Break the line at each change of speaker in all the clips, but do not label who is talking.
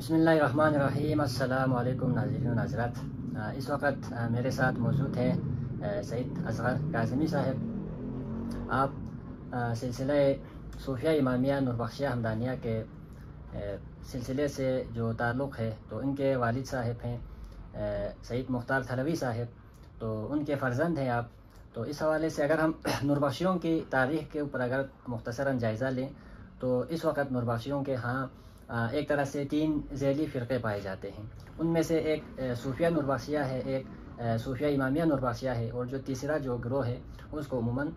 بسم اللہ الرحمن الرحیم۔ السلام علیکم ناظرین و ناظرات۔ اس وقت میرے ساتھ موجود ہے سید اصغر کاظمی صاحب۔ آپ سلسلہ صوفیہ امامیہ نوربخشیہ حمدانیہ کے سلسلے سے جو تعلق ہے تو ان کے والد صاحب ہیں سید مختار تھلوی صاحب، تو ان کے فرزند ہیں آپ۔ تو اس حوالے سے اگر ہم نوربخشیوں کی تاریخ کے اوپر اگر مختصراً جائزہ لیں تو اس وقت نوربخشیوں کے ہاں ایک طرح سے 3 ذیلی فرقے پائے جاتے ہیں۔ ان میں سے ایک صوفیہ نوربخشیہ ہے، ایک صوفیہ امامیہ نوربخشیہ ہے، اور جو تیسرا جو گروہ ہے اس کو عموماً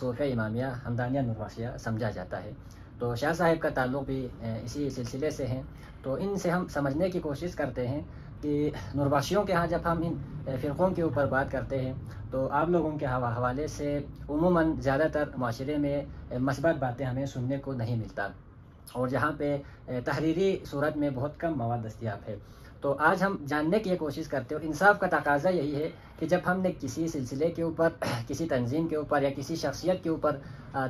صوفیہ امامیہ حمدانیہ نوربخشیہ سمجھا جاتا ہے۔ تو شاہ صاحب کا تعلق بھی اسی سلسلے سے ہیں۔ تو ان سے ہم سمجھنے کی کوشش کرتے ہیں کہ نوربخشیوں کے ہاں جب ہم ان فرقوں کے اوپر بات کرتے ہیں تو آپ لوگوں کے حوالے سے عموماً زیادہ تر معاشرے میں مثبت باتیں ہمیں سننے کو نہیں ملتا، اور جہاں پہ تحریری صورت میں بہت کم مواد دستیاب ہے۔ تو آج ہم جاننے کی یہ کوشش کرتے ہیں، انصاف کا تقاضا یہی ہے کہ جب ہم نے کسی سلسلے کے اوپر، کسی تنظیم کے اوپر یا کسی شخصیت کے اوپر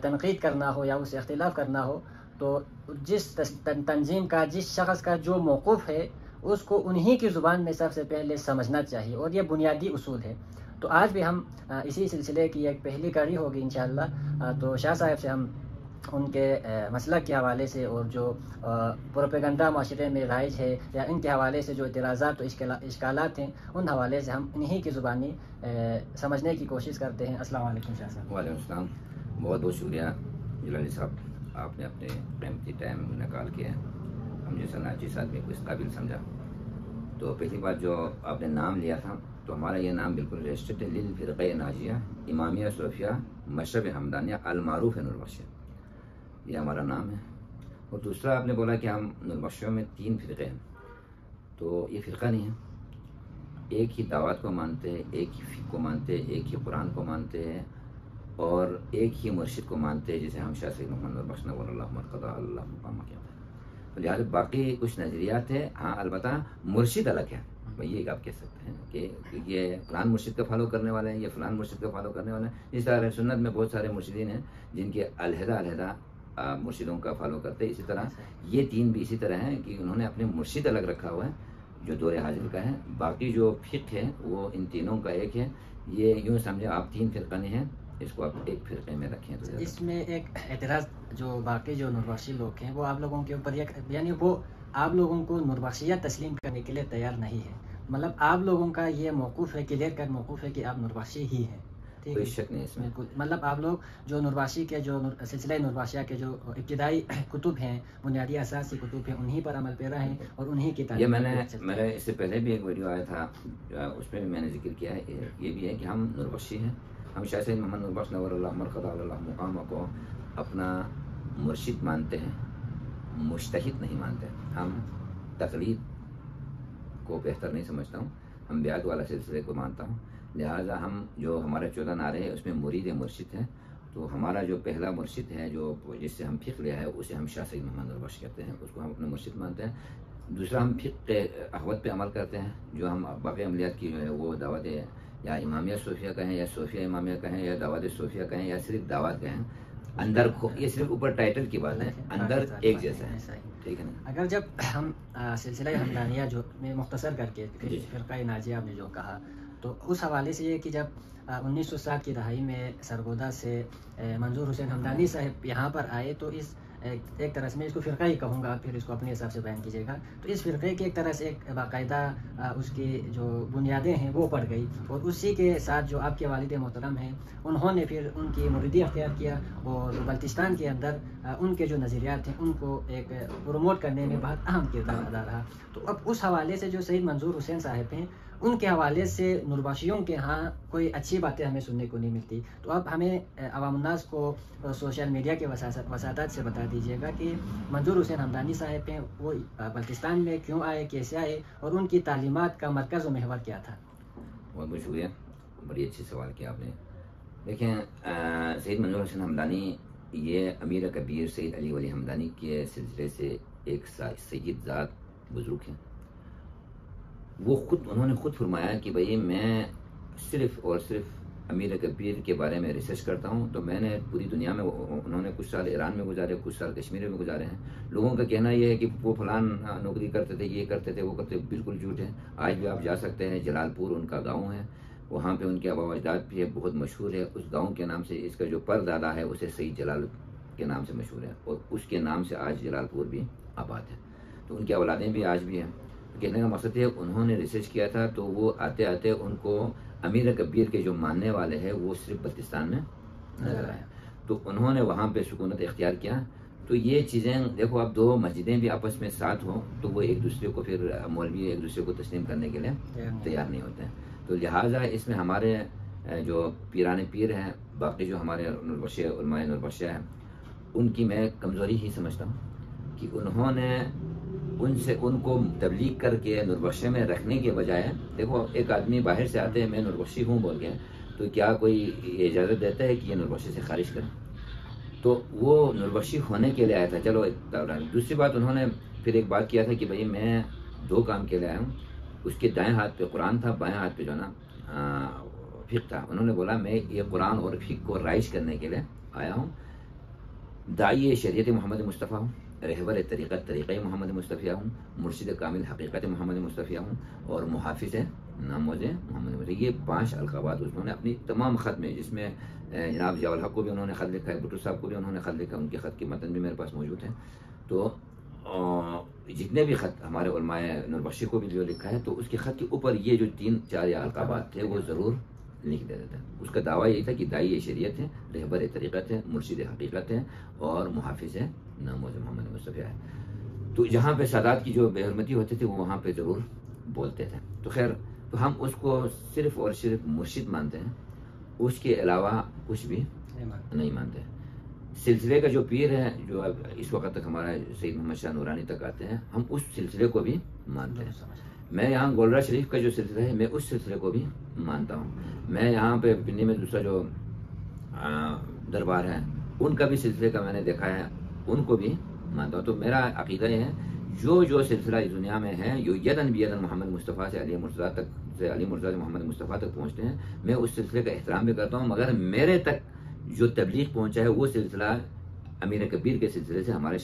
تنقید کرنا ہو یا اس سے اختلاف کرنا ہو تو جس تنظیم کا، جس شخص کا جو موقف ہے اس کو انہی کی زبان میں سب سے پہلے سمجھنا چاہیے، اور یہ بنیادی اصول ہے۔ تو آج بھی ہم اسی سلسلے کی ایک پہلی کڑی ہوگی انشاءاللہ۔ تو شاہ صاحب سے ہم ان کے مسلک کے حوالے سے اور جو پروپیگنڈا معاشرے میں رائج ہے یا ان کے حوالے سے جو اعتراضات و اشکالات ہیں ان حوالے سے ہم انہی کی زبانی سمجھنے کی کوشش کرتے ہیں۔ السلام علیکم شاہ صاحب۔
وعلیکم السلام، بہت بہت شکریہ جلالی صاحب، آپ نے اپنے قیمتی ٹائم نکال کے ہم جیسا ناچیز آدمی کو اس قابل سمجھا۔ تو پہلی بات جو آپ نے نام لیا تھا تو ہمارا یہ نام بالکل رجسٹرڈ ہے، للفرقہ ناجیہ امامیہ صوفیہ مشرب حمدانیہ المعروف نوربخشیہ، یہ ہمارا نام ہے۔ اور دوسرا آپ نے بولا کہ ہم نوربخشیوں میں 3 فرقے ہیں، تو یہ فرقہ نہیں ہے، ایک ہی دعوت کو مانتے ہیں، ایک ہی فقہ کو مانتے ہیں، ایک ہی قرآن کو مانتے ہیں، اور ایک ہی مرشد کو مانتے ہیں، جسے ہم شاہ سید محمد نوربخش نور اللہ مرقدہ اللہ مقام کہتے ہیں۔ تو لہٰذا باقی کچھ نظریات ہیں، ہاں البتہ مرشد الگ ہے، یہ آپ کہہ سکتے ہیں کہ یہ فلان مرشد کا فالو کرنے والے ہیں، یہ فلان مرشد کا فالو کرنے والے ہیں۔ اس طرح سنت میں بہت سارے مرشدین ہیں جن کے علیحدہ علیحدہ مرشدوں کا فالو کرتے ہیں، اسی طرح یہ 3 بھی اسی طرح ہیں کہ انہوں نے اپنے مرشد الگ رکھا ہوا ہے جو دور حاضر کا ہے، باقی جو فقہ ہے وہ ان تینوں کا ایک ہے۔ یہ یوں سمجھے آپ 3 فرقہ نہیں ہیں، اس کو آپ ایک فرقے میں رکھیں۔ تو
اس میں ایک اعتراض جو باقی جو نوربخشی لوگ ہیں وہ آپ لوگوں کے اوپر یعنی وہ آپ لوگوں کو نوربخشیہ تسلیم کرنے کے لیے تیار نہیں ہے، مطلب آپ لوگوں کا یہ موقف ہے، کلیئر کٹ موقف ہے کہ آپ نوربخشی ہی ہیں،
کوئی شک نہیں اس میں۔
بالکل، مطلب آپ لوگ جو نوربخشی کے جو سلسلہ نوربخشیہ کے جو ابتدائی کتب ہیں، بنیادی اساسی کتب ہیں، انہی پر عمل پیرا ہیں اور انہی کی
یہ میں نے اس سے پہلے بھی ایک ویڈیو آیا تھا، اس میں بھی میں نے ذکر کیا ہے، یہ بھی ہے کہ ہم نوربخشی ہیں، ہم شاہ سید محمد نوربخش نور اللہ مرقدہ اللہ مقام کو اپنا مرشد مانتے ہیں، مجتہد نہیں مانتے۔ ہم تقلید کو بہتر نہیں سمجھتا ہوں، ہم بیعت والا سلسلے کو مانتا ہوں، لہٰذا ہم جو ہمارے 14 نعرے ہیں اس میں مرید مرشد ہیں، تو ہمارا جو پہلا مرشد ہے جو جس سے ہم فقہ لیا ہے اسے ہم شاہ سید محمد نوربخش کہتے ہیں، اس کو ہم اپنے مرشد مانتے ہیں۔ دوسرا ہم فقہ احوت پہ عمل کرتے ہیں، جو ہم باقی عملیات کی جو ہے وہ دعوت یا امامیہ صوفیہ کہیں یا صوفیہ امامیہ کہیں یا دعوت صوفیہ کہیں یا صرف دعوت کہیں، اندر یہ صرف اوپر ٹائٹل کی بات ہے، اندر ایک جیسا ہے، ٹھیک ہے نا۔
اگر جب ہم سلسلہ حمدانیہ جو میں مختصر کر کے فرقہ ناجیہ آپ نے جو کہا تو اس حوالے سے یہ کہ جب 1960 کی دہائی میں سرگودا سے منظور حسین حمدانی صاحب یہاں پر آئے تو اس ایک طرح سے میں اس کو فرقہ ہی کہوں گا، پھر اس کو اپنے حساب سے بیان کیجیے گا، تو اس فرقے کی ایک طرح سے ایک باقاعدہ اس کی جو بنیادیں ہیں وہ پڑ گئی، اور اسی کے ساتھ جو آپ کے والد محترم ہیں انہوں نے پھر ان کی مریدی اختیار کیا اور بلتستان کے اندر ان کے جو نظریات ہیں ان کو ایک پروموٹ کرنے میں بہت اہم کردار ادا رہا۔ تو اب اس حوالے سے جو سید منظور حسین صاحب ہیں ان کے حوالے سے نوربخشیوں کے ہاں کوئی اچھی باتیں ہمیں سننے کو نہیں ملتی، تو اب ہمیں عوام الناس کو سوشل میڈیا کے وساطت سے بتا دیجیے گا کہ منظور حسین حمدانی صاحب ہیں وہ بلتستان میں کیوں آئے، کیسے آئے، اور ان کی تعلیمات کا مرکز و محور کیا تھا؟
بہت بہت شکریہ، بڑی اچھی سوال کیا آپ نے۔ دیکھیں سید منظور حسین حمدانی یہ امیر کبیر سید علی ولی حمدانی کے سلسلے سے ایک سید ذات بزرگ ہیں، وہ انہوں نے خود فرمایا کہ بھئی میں صرف اور صرف امیر کبیر کے بارے میں ریسرچ کرتا ہوں تو میں نے پوری دنیا میں انہوں نے کچھ سال ایران میں گزارے، کچھ سال کشمیر میں گزارے ہیں. لوگوں کا کہنا یہ ہے کہ وہ فلان نوکری کرتے تھے، یہ کرتے تھے، وہ کرتے، بالکل جھوٹ ہے. آج بھی آپ جا سکتے ہیں، جلال پور ان کا گاؤں ہے، وہاں پہ ان کے آبا و اجداد بھی ہے، بہت مشہور ہے. اس گاؤں کے نام سے اس کا جو پردادا ہے اسے سید جلال کے نام سے مشہور ہے، اور اس کے نام سے آج جلال پور بھی آباد ہے. تو ان کی اولادیں بھی آج بھی ہیں. کہنے کا مقصد ہے انہوں نے ریسرچ کیا تھا تو وہ آتے آتے ان کو امیر کبیر کے جو ماننے والے ہیں وہ صرف بلتستان میں نظر آئے. تو انہوں نے وہاں پہ سکونت اختیار کیا. تو یہ چیزیں دیکھو، اب دو مسجدیں بھی آپس میں ساتھ ہوں تو وہ ایک دوسرے کو پھر مولوی ایک دوسرے کو تسلیم کرنے کے لیے تیار نہیں ہوتے ہیں. تو لہٰذا اس میں ہمارے جو پیران پیر ہیں، باقی جو ہمارے نوربخش علماء نوربخش ہیں، ان کی میں کمزوری ہی سمجھتا ہوں کہ انہوں نے ان کو تبلیغ کر کے نوربخشی میں رکھنے کے بجائے، دیکھو ایک آدمی باہر سے آتے ہیں میں نوربخشی ہوں بول کے، تو کیا کوئی اجازت دیتا ہے کہ یہ نوربخشی سے خارج کریں؟ تو وہ نوربخشی ہونے کے لیے آیا تھا. چلو دوسری بات، انہوں نے پھر ایک بات کیا تھا کہ بھائی میں دو کام کے لیے آیا ہوں. اس کے دائیں ہاتھ پہ قرآن تھا، بائیں ہاتھ پہ جو نا فقہ تھا. انہوں نے بولا میں یہ قرآن اور فقہ کو رائج کرنے کے لیے آیا ہوں. داعی شریعت محمد مصطفیٰ ہوں، رہبر طریقہ محمد مصطفیٰ ہوں، مرشد کامل حقیقت محمد مصطفیٰ ہوں، اور محافظ ناموز محمد مصطفیٰ. یہ 5 القابات انہوں نے اپنی تمام خط میں، جس میں جناب ضیاء الحق کو بھی انہوں نے خط لکھا ہے، بھٹو صاحب کو بھی انہوں نے خط لکھا ہے، ان کے خط کی متن بھی میرے پاس موجود ہے. تو جتنے بھی خط ہمارے علماء نوربخشی کو بھی جو لکھا ہے، تو اس کے خط کے اوپر یہ جو 3-4 القابات تھے وہ ضرور لکھ دیتے تھے. اس کا دعویٰ یہ تھا کہ داعی شریعت ہے، رہبر طریقت ہے، مرشد حقیقت ہے، اور محافظ ہے ناموز محمد مصطفیٰ ہے. تو جہاں پہ سادات کی جو بے حرمتی ہوتی تھی وہ وہاں پہ ضرور بولتے تھے. تو خیر، تو ہم اس کو صرف اور صرف مرشد مانتے ہیں، اس کے علاوہ کچھ بھی نہیں مانتے. سلسلے کا جو پیر ہے، جو اب اس وقت تک ہمارا سید محمد شاہ نورانی تک آتے ہیں، ہم اس سلسلے کو بھی مانتے ہیں. میں یہاں گولڑا شریف کا جو سلسلہ ہے، میں اس سلسلے کو بھی مانتا ہوں. میں یہاں پہ پنڈی میں دوسرا جو دربار ہے، ان کا بھی سلسلے کا میں نے دیکھا ہے، ان کو بھی مانتا ہوں. تو میرا عقیدہ یہ ہے، جو سلسلہ اس دنیا میں ہے، جو یدن بیدن محمد مصطفیٰ سے علی مرتضیٰ تک، سے علی مرتضیٰ محمد مصطفیٰ تک پہنچتے ہیں، میں اس سلسلے کا احترام بھی کرتا ہوں. مگر میرے تک جو تبلیغ پہنچا ہے وہ سلسلہ امیر کبیر کے سلسلے سے ہمارے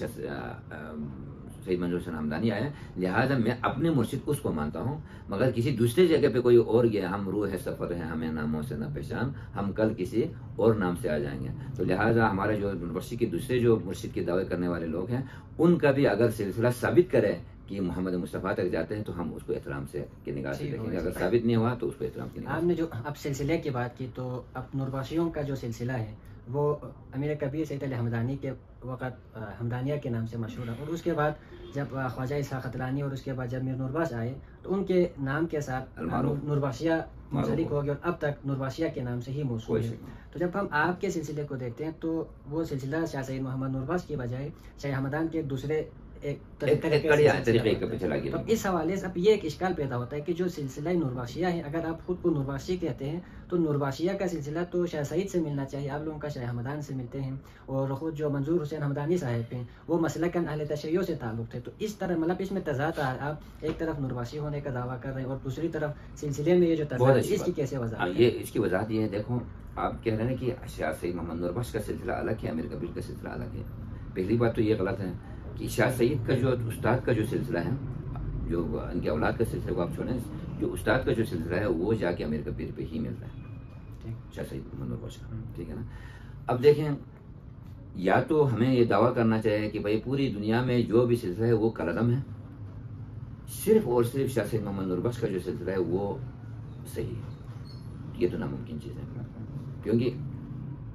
سید منظور حسین ہمدانی آیا. لہٰذا میں اپنے مرشد اس کو مانتا ہوں. مگر کسی دوسری جگہ پہ کوئی اور گیا، ہم روح سفر ہیں، ہمیں ناموں سے نہ پہچان، ہم کل کسی اور نام سے آ جائیں گے. تو لہٰذا ہمارے جو نوربخشی کے دوسرے جو مرشد کے دعوے کرنے والے لوگ ہیں، ان کا بھی اگر سلسلہ ثابت کرے کہ محمد مصطفیٰ تک جاتے ہیں، تو ہم اس کو احترام سے کی نگاہ سے دیکھیں گے. اگر ثابت نہیں ہوا تو اس کو احترام کی نگاہ.
آپ نے جو اب سلسلے کی بات کی، تو اب نوربخشیوں کا جو سلسلہ ہے وہ امیر کبیر سید علی ہمدانی کے وقت ہمدانیہ کے نام سے مشہور ہے. اور اس کے بعد جب خواجہ اسحاق قتلانی اور اس کے بعد جب میر نوربخش آئے تو ان کے نام کے ساتھ نوربخشیہ منسلک ہو گیا، اور اب تک نوربخشیہ کے نام سے ہی موصول ہے. تو جب ہم آپ کے سلسلے کو دیکھتے ہیں تو وہ سلسلہ شاہ سید محمد نوربخش کی بجائے شاہ ہمدان کے دوسرے تو اس حوالے سے اب یہ ایک اشکال پیدا ہوتا ہے کہ جو سلسلہ نوربخشیہ ہے، اگر آپ خود کو نوربخشی کہتے ہیں تو نوربخشیہ کا سلسلہ تو شاہ سعید سے ملنا چاہیے، آپ لوگوں کا شاہ ہمدان سے ملتے ہیں، اور خود جو منظور حسین ہمدانی صاحب ہیں وہ مسلکاً اہل تشیع سے تعلق تھے. تو اس طرح مطلب اس میں تضاد ہے، آپ ایک طرف نوربخشی ہونے کا دعویٰ کر رہے ہیں اور دوسری طرف سلسلے میں یہ جو تضاد ہے، اس کی کیسے وضاحت؟
اس کی وضاحت یہ ہے، دیکھو آپ کہہ رہے ہیں کہ شاہ سید محمد نوربخش کا سلسلہ الگ ہے، امیر کبیر کا سلسلہ الگ ہے. پہلی بات تو یہ غلط ہے کہ شاہ سید کا جو استاد کا جو سلسلہ ہے، جو ان کے اولاد کا سلسلہ کو آپ چھوڑیں، جو استاد کا جو سلسلہ ہے وہ جا کے امیر کبیر پہ ہی ملتا ہے، شاہ سید محمد نوربخش کا. ٹھیک ہے نا. اب دیکھیں، یا تو ہمیں یہ دعویٰ کرنا چاہیے کہ بھائی پوری دنیا میں جو بھی سلسلہ ہے وہ کالعدم ہے، صرف اور صرف شاہ سید محمد نوربخش کا جو سلسلہ ہے وہ صحیح ہے. یہ تو ناممکن چیز ہے، کیونکہ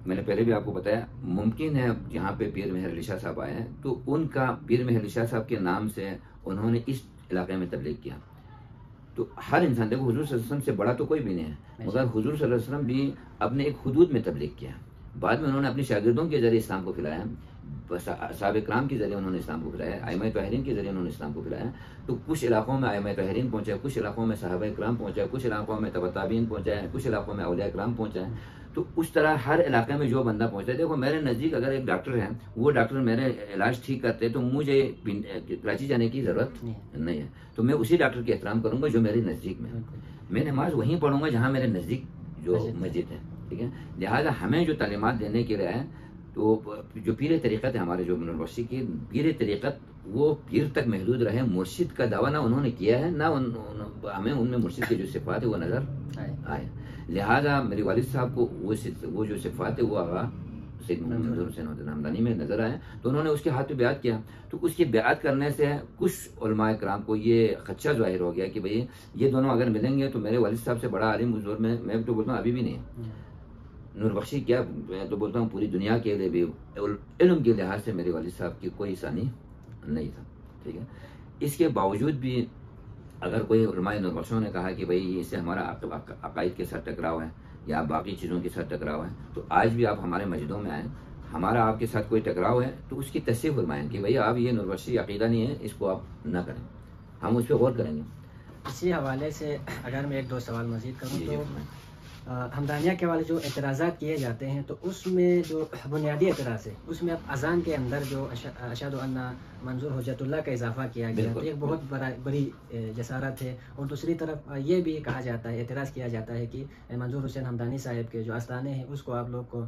میں نے پہلے بھی آپ کو بتایا، ممکن ہے جہاں پہ پیر مہر علی شاہ صاحب آئے ہیں تو ان کا پیر مہر علی شاہ صاحب کے نام سے انہوں نے اس علاقے میں تبلیغ کیا. تو ہر انسان، دیکھو حضور صلی اللہ علیہ وسلم سے بڑا تو کوئی بھی نہیں ہے، مگر حضور صلی اللہ علیہ وسلم بھی اپنے ایک حدود میں تبلیغ کیا. بعد میں انہوں نے اپنے شاگردوں کے ذریعے اسلام کو پھیلایا، صحابہ کرام کے ذریعے انہوں نے اسلام کو پھیلایا، ائمہ طاہرین کے ذریعے انہوں نے اسلام کو پھیلایا. تو کچھ علاقوں میں ائمہ طاہرین پہنچے، کچھ علاقوں میں صحابہ کرام پہنچے، کچھ علاقوں میں تبع تابعین پہنچے، کچھ علاقوں میں اولیاء کرام پہنچے. تو اس طرح ہر علاقے میں جو بندہ پہنچتا ہے، دیکھو میرے نزدیک اگر ایک ڈاکٹر ہے، وہ ڈاکٹر میرے علاج ٹھیک کرتے تو مجھے کراچی جانے کی ضرورت نہیں ہے. تو میں اسی ڈاکٹر کے احترام کروں گا جو میرے نزدیک میں. میں نماز وہیں پڑھوں گا جہاں میرے نزدیک جو مسجد ہے. ٹھیک ہے. لہٰذا ہمیں جو تعلیمات دینے کے لیے ہے تو جو پیر طریقت ہے ہمارے جو منور بخشی کی پیر طریقت وہ پیر تک محدود رہے. مرشد کا دعویٰ نہ انہوں نے کیا ہے، نہ ہمیں ان میں مرشد کی جو صفات ہے وہ نظر آئے. لہٰذا میرے والد صاحب کو وہ جو صفات ہے وہ آغا سید منظور حسین ہمدانی میں نظر آئے تو انہوں نے اس کے ہاتھ پہ بیعت کیا. تو اس کی بیعت کرنے سے کچھ علماء کرام کو یہ خدشہ ظاہر ہو گیا کہ بھئی یہ دونوں اگر ملیں گے تو میرے والد صاحب سے بڑا عالم حضور میں تو بولتا ہوں ابھی بھی نہیں ہے. نور بخشی کیا میں تو بولتا ہوں پوری دنیا کے لیے بھی علم کے لحاظ سے میرے والد صاحب کی کوئی ثانی نہیں تھا. ٹھیک ہے. اس کے باوجود بھی اگر کوئی علماء نور بخشوں نے کہا کہ بھئی اس سے ہمارا عقائد کے ساتھ ٹکراؤ ہے یا باقی چیزوں کے ساتھ ٹکراؤ ہے تو آج بھی آپ ہمارے مسجدوں میں آئیں، ہمارا آپ کے ساتھ کوئی ٹکراؤ ہے تو اس کی تصحیح فرمائیں کہ بھئی آپ یہ نور بخشی عقیدہ نہیں ہے، اس کو آپ نہ کریں، ہم اس پہ غور کریں گے.
اسی حوالے سے اگر میں ایک دو سوال مزید کروں تو ہمدانیہ کے والے جو اعتراضات کیے جاتے ہیں تو اس میں جو بنیادی اعتراض ہے اس میں اب اذان کے اندر جو اشہد ان منظور حجت اللہ کا اضافہ کیا گیا تو ایک بہت بڑی جسارت ہے. اور دوسری طرف یہ بھی کہا جاتا ہے، اعتراض کیا جاتا ہے کہ منظور حسین ہمدانی صاحب کے جو آستانے ہیں اس کو آپ لوگ کو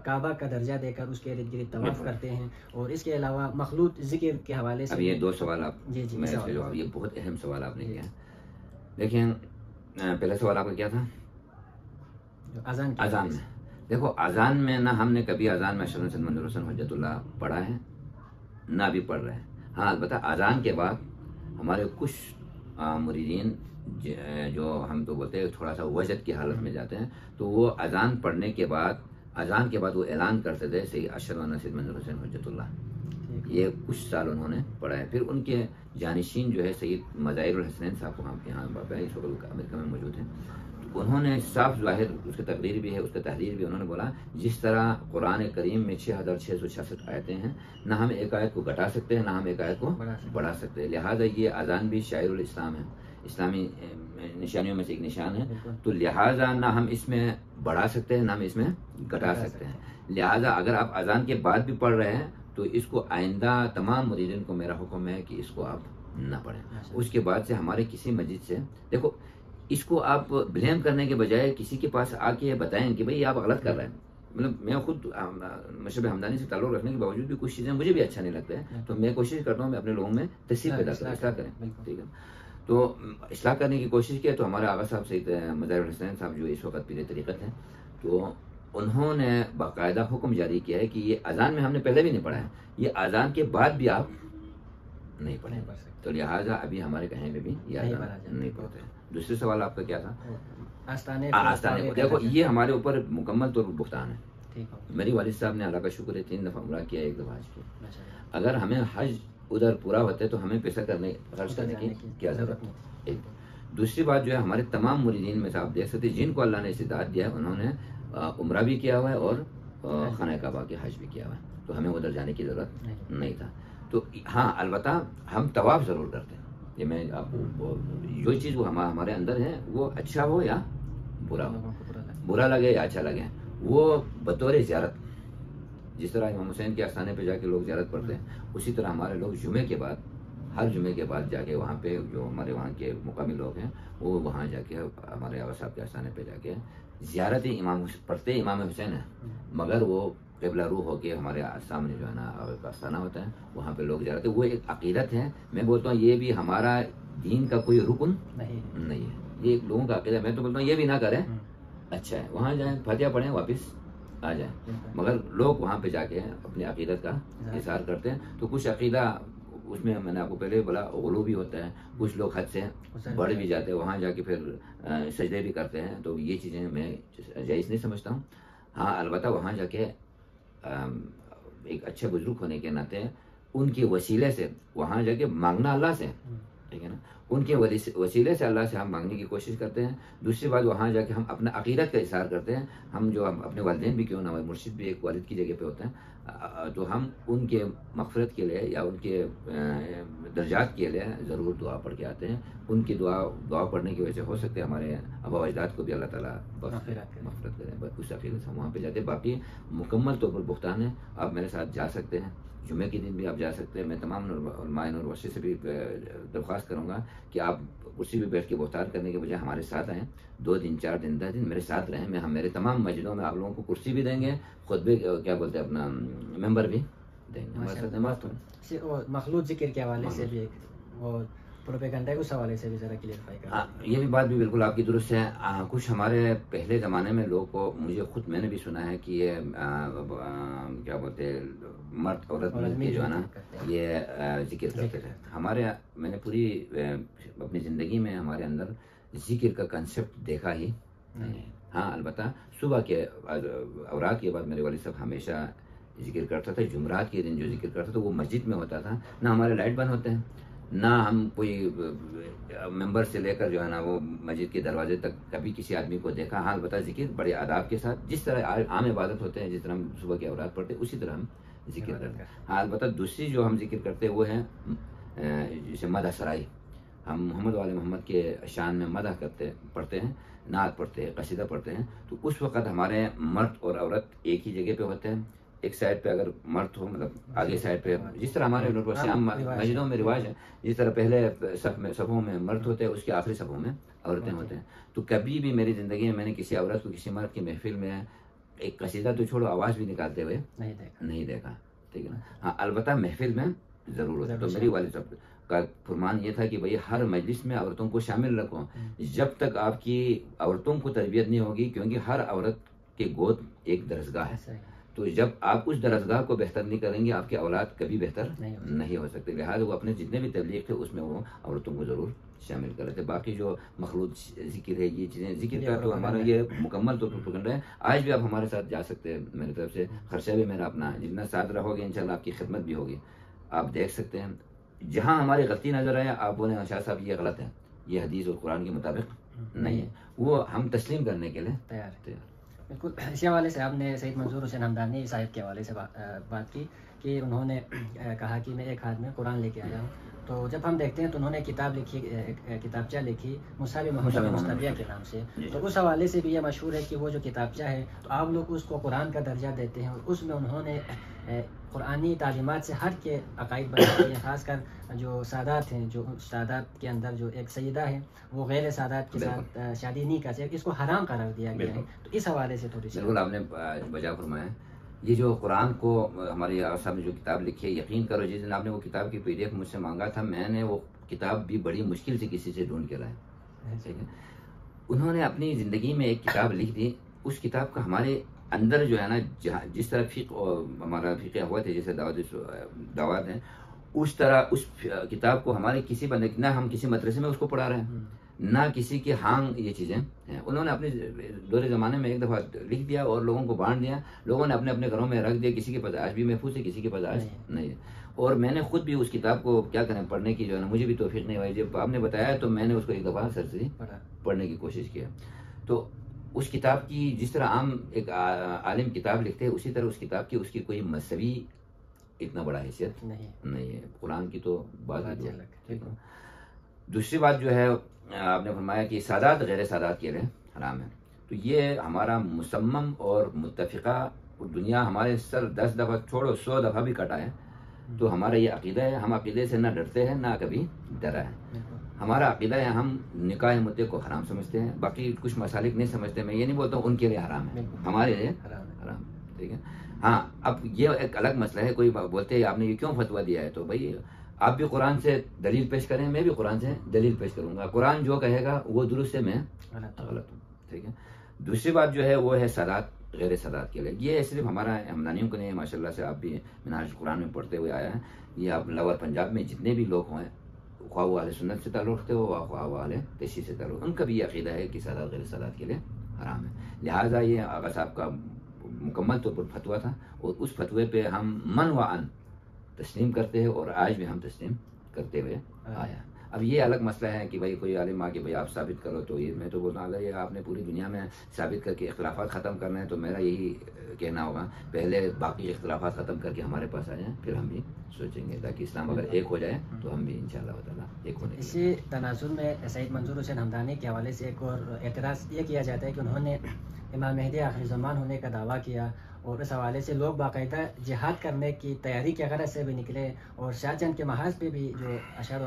کعبہ کا درجہ دے کر اس کے ارد گرد طواف کرتے ہیں. اور اس کے علاوہ مخلوط ذکر کے حوالے سے
اب یہ دو سوال آپ
جی
یہ بہت اہم سوال آپ نے کیا. دیکھیں پہلا سوال آپ کا کیا تھا؟ اذان میں. دیکھو اذان میں نہ ہم نے کبھی اذان میں اشہد ان منظور حسین حجت اللہ پڑھا ہے نہ بھی پڑھ رہے ہیں. ہاں البتہ اذان کے بعد ہمارے کچھ مریدین جو ہم تو بولتے ہیں تھوڑا سا وجد کی حالت میں جاتے ہیں تو وہ اذان پڑھنے کے بعد وہ اعلان کرتے تھے سید اشہد ان سید منظور حسین حجت اللہ. یہ کچھ سال انہوں نے پڑھا ہے. پھر ان کے جانشین جو ہے سید مظاہر الحسنین صاحب کو ہم یہاں اس وقت امریکہ میں موجود ہیں، انہوں نے صاف ظاہر اس کی تقریر بھی ہے، اس کا تحریر بھی، انہوں نے بولا جس طرح قرآن کریم میں 6666 آیتیں ہیں نہ ہم ایک آیت کو گھٹا سکتے ہیں نہ ہم ایک آیت کو بڑھا سکتے ہیں. لہٰذا یہ اذان بھی شاعر الاسلام ہے، اسلامی نشانیوں میں سے ایک نشان ہے. تو لہٰذا نہ ہم اس میں بڑھا سکتے ہیں نہ ہم اس میں گھٹا سکتے ہیں. لہٰذا اگر آپ اذان کے بعد بھی پڑھ رہے ہیں تو اس کو آئندہ تمام مریدین کو میرا حکم ہے کہ اس کو آپ نہ پڑھیں. اس کے بعد سے ہمارے کسی مسجد سے دیکھو اس کو آپ بلیم کرنے کے بجائے کسی کے پاس آ کے بتائیں کہ بھئی آپ غلط کر رہے ہیں. مطلب میں خود مشرب ہمدانی سے تعلق رکھنے کے باوجود بھی کچھ چیزیں مجھے بھی اچھا نہیں لگتا ہے تو میں کوشش کرتا ہوں میں اپنے لوگوں میں تصحیح پیدا کروں، اصلاح کریں. ٹھیک ہے. تو اصلاح کرنے کی کوشش کی تو ہمارے آغا صاحب سید مظاہر الحسنین صاحب جو اس وقت پیر طریقت ہیں تو انہوں نے باقاعدہ حکم جاری کیا ہے کہ یہ اذان میں ہم نے پہلے بھی نہیں پڑھا ہے، یہ اذان کے بعد بھی آپ نہیں پڑھیں. تو لہٰذا ابھی ہمارے کہیں میں بھی یہ اذان نہیں پڑھتے ہیں. دوسرے سوال آپ کا کیا تھا؟ آستانے. دیکھو یہ ہمارے اوپر مکمل طور پر بہتان ہے. میری والد صاحب نے اللہ کا شکر ہے 3 دفعہ عمرہ کیا، 1 دفعہ حج کیا. اگر ہمیں حج ادھر پورا ہوتا ہے تو ہمیں پیسہ خرچ کرنے کی کیا ضرورت نہیں. دوسری بات جو ہے ہمارے تمام مریدین میں سے آپ دیکھ سکتے جن کو اللہ نے استطاعت دیا ہے انہوں نے عمرہ بھی کیا ہوا ہے اور خانہ کعبہ کے حج بھی کیا ہوا ہے تو ہمیں ادھر جانے کی ضرورت نہیں تھا. تو ہاں البتہ ہم طواف ضرور کرتے ہیں. یہ میں آپ کو جو چیز وہ ہمارے اندر ہے وہ اچھا ہو یا برا ہو، برا لگے یا اچھا لگے، وہ بطور زیارت جس طرح امام حسین کے آستانے پہ جا کے لوگ زیارت پڑھتے ہیں اسی طرح ہمارے لوگ جمعے کے بعد ہر جمعے کے بعد جا کے وہاں پہ جو ہمارے وہاں کے مقامی لوگ ہیں وہ وہاں جا کے ہمارے آغا صاحب کے آستانے پہ جا کے زیارت امام پڑھتے امام حسین ہیں مگر وہ قبلہ روح ہو کے ہمارے سامنے جو ہے نا آستانہ ہوتا ہے وہاں پہ لوگ جاتے ہیں. وہ ایک عقیدت ہے. میں بولتا ہوں یہ بھی ہمارا دین کا کوئی رکن نہیں ہے، یہ ایک لوگوں کا عقیدہ. میں تو بولتا ہوں یہ بھی نہ کریں، اچھا ہے وہاں جائیں فاتحہ پڑھیں واپس آ جائیں. مگر لوگ وہاں پہ جا کے اپنی عقیدت کا اظہار کرتے ہیں. تو کچھ عقیدہ اس میں نے آپ کو پہلے بولا غلو بھی ہوتا ہے، کچھ لوگ حد سے بڑھ بھی جاتے ہیں، وہاں جا کے پھر سجدے بھی کرتے ہیں. تو یہ چیزیں میں جائز نہیں سمجھتا ہوں. ہاں البتہ وہاں جا کے ایک اچھے بزرگ ہونے کے ناطے ان کے وسیلے سے وہاں جا کے مانگنا اللہ سے، ٹھیک ہے نا، ان کے وسیلے سے اللہ سے ہم مانگنے کی کوشش کرتے ہیں. دوسری بات وہاں جا کے ہم اپنا عقیدت کا اظہار کرتے ہیں. ہم جو اپنے والدین بھی کیوں نہ مرشد بھی ایک والد کی جگہ پہ ہوتے ہیں تو ہم ان کے مغفرت کے لیے یا ان کے درجات کے لیے ضرور دعا پڑھ کے آتے ہیں. ان کی دعا پڑھنے کی وجہ سے ہو سکتے ہیں ہمارے آبا و اجداد کو بھی اللہ تعالیٰ مغفرت کریں. اس عقیدت سے ہم وہاں پہ جاتے ہیں. باقی مکمل طور پر بہتان ہے. آپ میرے ساتھ جا سکتے ہیں جمعے کے دن بھی آپ جا سکتے ہیں. میں تمام علماء یونیورسٹی سے بھی درخواست کروں گا کہ آپ کرسی پہ بیٹھ کے بہتان کرنے کے بجائے ہمارے ساتھ آئیں, 2 دن 4 دن 10 دن میرے ساتھ رہیں. ہم میرے تمام مسجدوں میں آپ لوگوں کو کرسی بھی دیں گے, خود بھی کیا بولتے ہیں اپنا ممبر بھی دیں گے. ہمارے ساتھ نماز
مخلوط ذکر کے حوالے سے بھی وہ پروپیگنڈا ہے, اس حوالے سے بھی ذرا کلیئرفائی کریں.
یہ بھی بات بھی بالکل آپ کی درست ہے. کچھ ہمارے پہلے زمانے میں لوگ کو, مجھے خود میں نے بھی سنا ہے کہ یہ کیا بولتے ہیں مرد عورت مل کے جو ہے نا یہ ذکر کرتے تھے. ہمارے میں نے پوری اپنی زندگی میں ہمارے اندر ذکر کا کنسیپٹ دیکھا ہی. ہاں البتہ صبح کے اورات کے بعد میرے والد صاحب ہمیشہ ذکر کرتا تھا. جمعرات کے دن جو ذکر کرتا تھا وہ مسجد میں ہوتا تھا. نہ ہمارے لائٹ بند ہوتے ہیں, نہ ہم کوئی ممبر سے لے کر جو ہے نا وہ مسجد کے دروازے تک کبھی کسی آدمی کو دیکھا. ہاں البتہ ذکر بڑے آداب کے ساتھ, جس طرح عام عبادت ہوتے ہیں, جس طرح ہم صبح کے اورات پڑھتے ہیں اسی طرح ہم ذکر کرتے ہیں. ہاں البتہ دوسری جو ہم ذکر کرتے ہیں وہ ہے جسے مدح سرائی. ہم محمد والے محمد کے شان میں مدح پڑھتے ہیں, نعت پڑھتے ہیں, قصیدہ پڑھتے ہیں. تو اس وقت ہمارے مرد اور عورت ایک ہی جگہ پہ ہوتے ہیں. ایک سائڈ پہ اگر مرد ہو, مطلب آگے سائڈ پہ, جس طرح ہمارے مسجدوں میں رواج ہے, جس طرح پہلے صفوں میں مرد ہوتے ہیں, اس کے آخری صفوں میں عورتیں ہوتے ہیں. تو کبھی بھی میری زندگی میں نے کسی عورت کو کسی مرد کی محفل میں ایک قصیدہ تو چھوڑو آواز بھی نکالتے ہوئے نہیں دیکھا. ٹھیک ہے نا. ہاں البتہ محفل میں ضرور ہوتا. تو میری والد صاحب کا فرمان یہ تھا کہ بھئی ہر مجلس میں عورتوں کو شامل رکھو جب تک آپ کی عورتوں کو تربیت نہیں ہوگی, کیونکہ ہر عورت کے گود ایک درسگاہ ہے. تو جب آپ اس درسگاہ کو بہتر نہیں کریں گے, آپ کی اولاد کبھی بہتر نہیں ہو سکتے. لہٰذا وہ اپنے جتنے بھی تبلیغ تھے اس میں وہ عورتوں کو ضرور شامل کر رہے تھے. باقی جو مخلوط ذکر ہے, یہ چیزیں ذکر کا تو ہمارا یہ مکمل طور پر پکڑ رہا ہے. آج بھی آپ ہمارے ساتھ جا سکتے ہیں, میری طرف سے خرچہ بھی میرا اپنا ہے. جتنا ساتھ رہو گے انشاءاللہ آپ کی خدمت بھی ہوگی. آپ دیکھ سکتے ہیں جہاں ہماری غلطی نظر آئے آپ بولیں شاہ صاحب یہ غلط ہے, یہ حدیث اور قرآن کے مطابق نہیں ہے, وہ ہم تسلیم کرنے کے لیے
تیار ہیں. بالکل. اسی حوالے سے آپ نے سید منظور حسین ہمدانی صاحب کے حوالے سے بات کی کہ انہوں نے کہا کہ میں ایک ہاتھ میں قرآن لے کے آیا ہوں. تو جب ہم دیکھتے ہیں تو انہوں نے کتاب لکھی, کتابچہ لکھی مصحف محمد مصطفیہ کے نام سے. تو اس حوالے سے بھی یہ مشہور ہے کہ وہ جو کتابچہ ہے تو آپ لوگ اس کو قرآن کا درجہ دیتے ہیں, اور اس میں انہوں نے قرآنی تعلیمات سے ہٹ کے عقائد بناتے ہیں. خاص کر جو سادات ہیں, جو سادات کے اندر جو ایک سیدہ ہے وہ غیر سادات کے ساتھ شادی نہیں کر سکتی, اس کو حرام قرار دیا گیا ہے. تو اس حوالے سے تھوڑی سی
بالکل آپ نے بجا فرمایا. یہ جو قرآن کو ہماری صاحب نے جو کتاب لکھی ہے, یقین کرو جس دن آپ نے وہ کتاب کی PDF مجھ سے مانگا تھا, میں نے وہ کتاب بھی بڑی مشکل سے کسی سے ڈھونڈ کے لایا. ٹھیک ہے. انہوں نے اپنی زندگی میں ایک کتاب لکھ دی. اس کتاب کا ہمارے اندر جو ہے نا, جس طرح فقہ ہمارا فقہ ہوا تھا, جیسے دعوات ہیں, اس طرح اس کتاب کو ہمارے کسی بندے, نہ ہم کسی مدرسے میں اس کو پڑھا رہے ہیں, نہ کسی کے ہانگ یہ چیزیں ہیں. انہوں نے اپنے دور زمانے میں ایک دفعہ لکھ دیا اور لوگوں کو بانٹ دیا. لوگوں نے اپنے اپنے گھروں میں رکھ دیا. کسی کے پاس آج بھی محفوظ ہے, کسی کے پاس آج نہیں ہے. اور میں نے خود بھی اس کتاب کو کیا کریں پڑھنے کی جو ہے نا مجھے بھی توفیق نہیں ہوئی. جب آپ نے بتایا تو میں نے اس کو ایک دفعہ سرسری پڑھنے کی کوشش کیا. تو اس کتاب کی جس طرح عام ایک عالم کتاب لکھتے ہیں, اسی طرح اس کتاب کی اس کی کوئی مذہبی اتنا بڑا حیثیت نہیں ہے. قرآن کی تو بات ہے. دوسری بات جو ہے آپ نے فرمایا کہ سادات غیر سادات کے لیے حرام ہے. تو یہ ہمارا مصمم اور متفقہ دنیا ہمارے سر 10 دفعہ چھوڑو 100 دفعہ بھی کٹا ہے تو ہمارا یہ عقیدہ ہے. ہم عقیدے سے نہ ڈرتے ہیں نہ کبھی ڈرا ہے. ہمارا عقیدہ ہے, ہم نکاح مدعے کو حرام سمجھتے ہیں. باقی کچھ مسالک نہیں سمجھتے. میں یہ نہیں بولتا ہوں ان کے لیے حرام ہے, ہمارے لیے حرام. ٹھیک ہے. ہاں اب یہ ایک الگ مسئلہ ہے. کوئی بولتے ہیں آپ نے یہ کیوں فتویٰ دیا ہے, تو بھائی آپ بھی قرآن سے دلیل پیش کریں, میں بھی قرآن سے دلیل پیش کروں گا. قرآن جو کہے گا وہ درست ہے, میں غلط ہوں. ٹھیک ہے. دوسری بات جو ہے وہ ہے سادات غیر سادات کے لیے. یہ صرف ہمارا ہمدانیوں کو نہیں ہے, ماشاء اللہ سے آپ بھی منہاج قرآن میں پڑھتے ہوئے آیا ہے. یہ آپ لاہور پنجاب میں جتنے بھی لوگ ہیں, خواہ وہ اہل سنت سے تعلق رکھتے ہو خواہ وہ اہل تشیع سے تعلق, ان کا بھی یہ عقیدہ ہے کہ سادات غیر سادات کے لیے حرام ہے. لہٰذا یہ آغا صاحب کا مکمل طور پر فتویٰ تھا, اور اس فتوے پہ ہم من و عن تسلیم کرتے ہیں, اور آج بھی ہم تسلیم کرتے ہوئے آیا. اب یہ الگ مسئلہ ہے کہ بھائی کوئی عالم آ کے بھائی آپ ثابت کرو, تو یہ میں تو بولتا ہوں اگر یہ آپ نے پوری دنیا میں ثابت کر کے اختلافات ختم کرنا ہے تو میرا یہی کہنا ہوگا پہلے باقی اختلافات ختم کر کے ہمارے پاس آ جائیں, پھر ہم بھی سوچیں گے, تاکہ اسلام اگر ایک ہو جائے تو ہم بھی انشاءاللہ تعالیٰ ایک ہونے.
اسی تناظر میں سید منظور حسین ہمدانی کے حوالے سے ایک اور اعتراض یہ کیا جاتا ہے کہ انہوں نے امام مہدی آخر زمان ہونے کا دعویٰ کیا, اور اس حوالے سے لوگ باقاعدہ جہاد کرنے کی تیاری کے غرض سے بھی نکلے، اور شاہ جہاں کے محاذ پہ بھی جو اشعار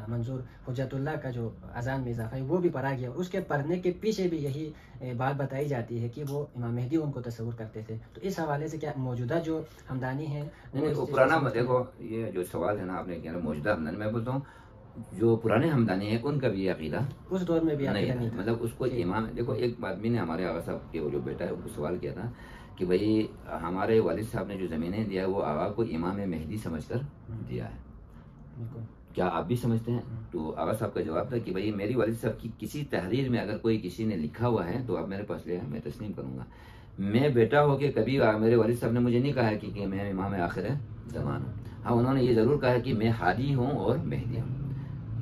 منظور حجت اللہ کا جو اذان میں اضافہ ہے وہ بھی پڑھا گیا. اس کے پڑھنے کے پیچھے بھی یہی بات بتائی جاتی ہے کہ وہ امام مہدی ان کو تصور کرتے تھے. تو اس حوالے سے کیا موجودہ جو ہمدانی ہیں
وہ پرانا دیکھو، یہ جو سوال ہے نا آپ نے کیا موجودہ ہمدانی، میں بولتا ہوں جو پرانے ہمدانی ہیں ان کا بھی یہ عقیدہ
اس دور میں بھی
نہیں
نہیں
تھا. مطلب اس کو امام، دیکھو ایک آدمی نے ہمارے آغا صاحب کے وہ جو بیٹا ہے ان کو سوال کیا تھا کہ بھائی ہمارے والد صاحب نے جو زمینیں دیا ہے وہ آغا کو امام مہدی سمجھ کر دیا ہے، کیا آپ بھی سمجھتے ہیں؟ تو آغا صاحب کا جواب تھا کہ بھائی میری والد صاحب کی کسی تحریر میں اگر کوئی کسی نے لکھا ہوا ہے تو آپ میرے پاس لے آئیں، میں تسلیم کروں گا. میں بیٹا ہو کے کبھی میرے والد صاحب نے مجھے نہیں کہا ہے کہ میں امام آخر زمان ہوں. ہاں انہوں نے یہ ضرور کہا ہے کہ میں ہادی ہوں اور مہدی ہوں.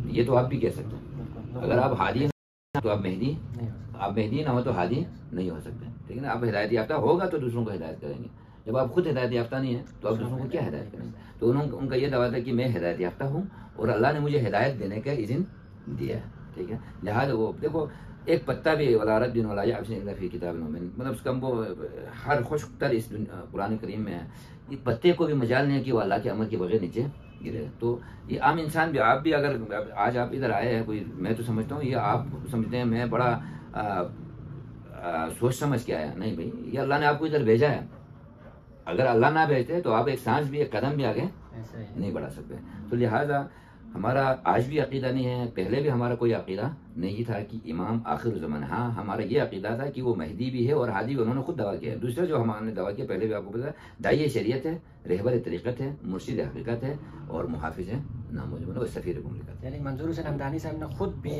یہ تو آپ بھی کہہ سکتے ہیں، اگر آپ ہادی نہ تو آپ مہدی نہ ہو تو ہادی نہیں ہو سکتے. ٹھیک ہے نا؟ آپ ہدایت یافتہ ہوگا تو دوسروں کو ہدایت کریں گے. جب آپ خود ہدایت یافتہ نہیں ہیں تو آپ دوسروں کو کیا ہدایت کریں گے؟ تو ان کا یہ دعویٰ تھا کہ میں ہدایت یافتہ ہوں اور اللہ نے مجھے ہدایت دینے کا اذن دیا ہے. ٹھیک ہے، لہٰذا وہ دیکھو ایک پتا بھی ولارت دن ولا فی کتاب المؤمن، مطلب اس کا وہ ہر خشک تر اس قرآن کریم میں ہے. یہ پتے کو بھی مجال نہیں ہے کہ وہ اللہ کے امر کے بغیر نیچے گرے. تو یہ عام انسان بھی، آپ بھی اگر آج آپ ادھر آئے ہیں کوئی، میں تو سمجھتا ہوں یہ آپ سمجھتے ہیں میں بڑا سوچ سمجھ کے آیا. نہیں بھائی، یہ اللہ نے آپ کو ادھر بھیجا ہے. اگر اللہ نہ بھیجتے تو آپ ایک سانس بھی ایک قدم بھی آگے نہیں بڑھا سکتے. تو لہٰذا ہمارا آج بھی عقیدہ نہیں ہے، پہلے بھی ہمارا کوئی عقیدہ نہیں تھا کہ امام آخر زمان. ہاں ہمارا یہ عقیدہ تھا کہ وہ مہدی بھی ہے اور ہادی بھی، انہوں نے خود دعویٰ کیا ہے. دوسرا جو ہمارے نے دعویٰ کیا پہلے بھی آپ کو پتا ہے، داعی شریعت ہے، رہبر طریقت ہے، مرشد حقیقت ہے اور محافظ ہے ناموجود اور سفیر مملکت.
یعنی منظور حسین ہمدانی صاحب نے خود بھی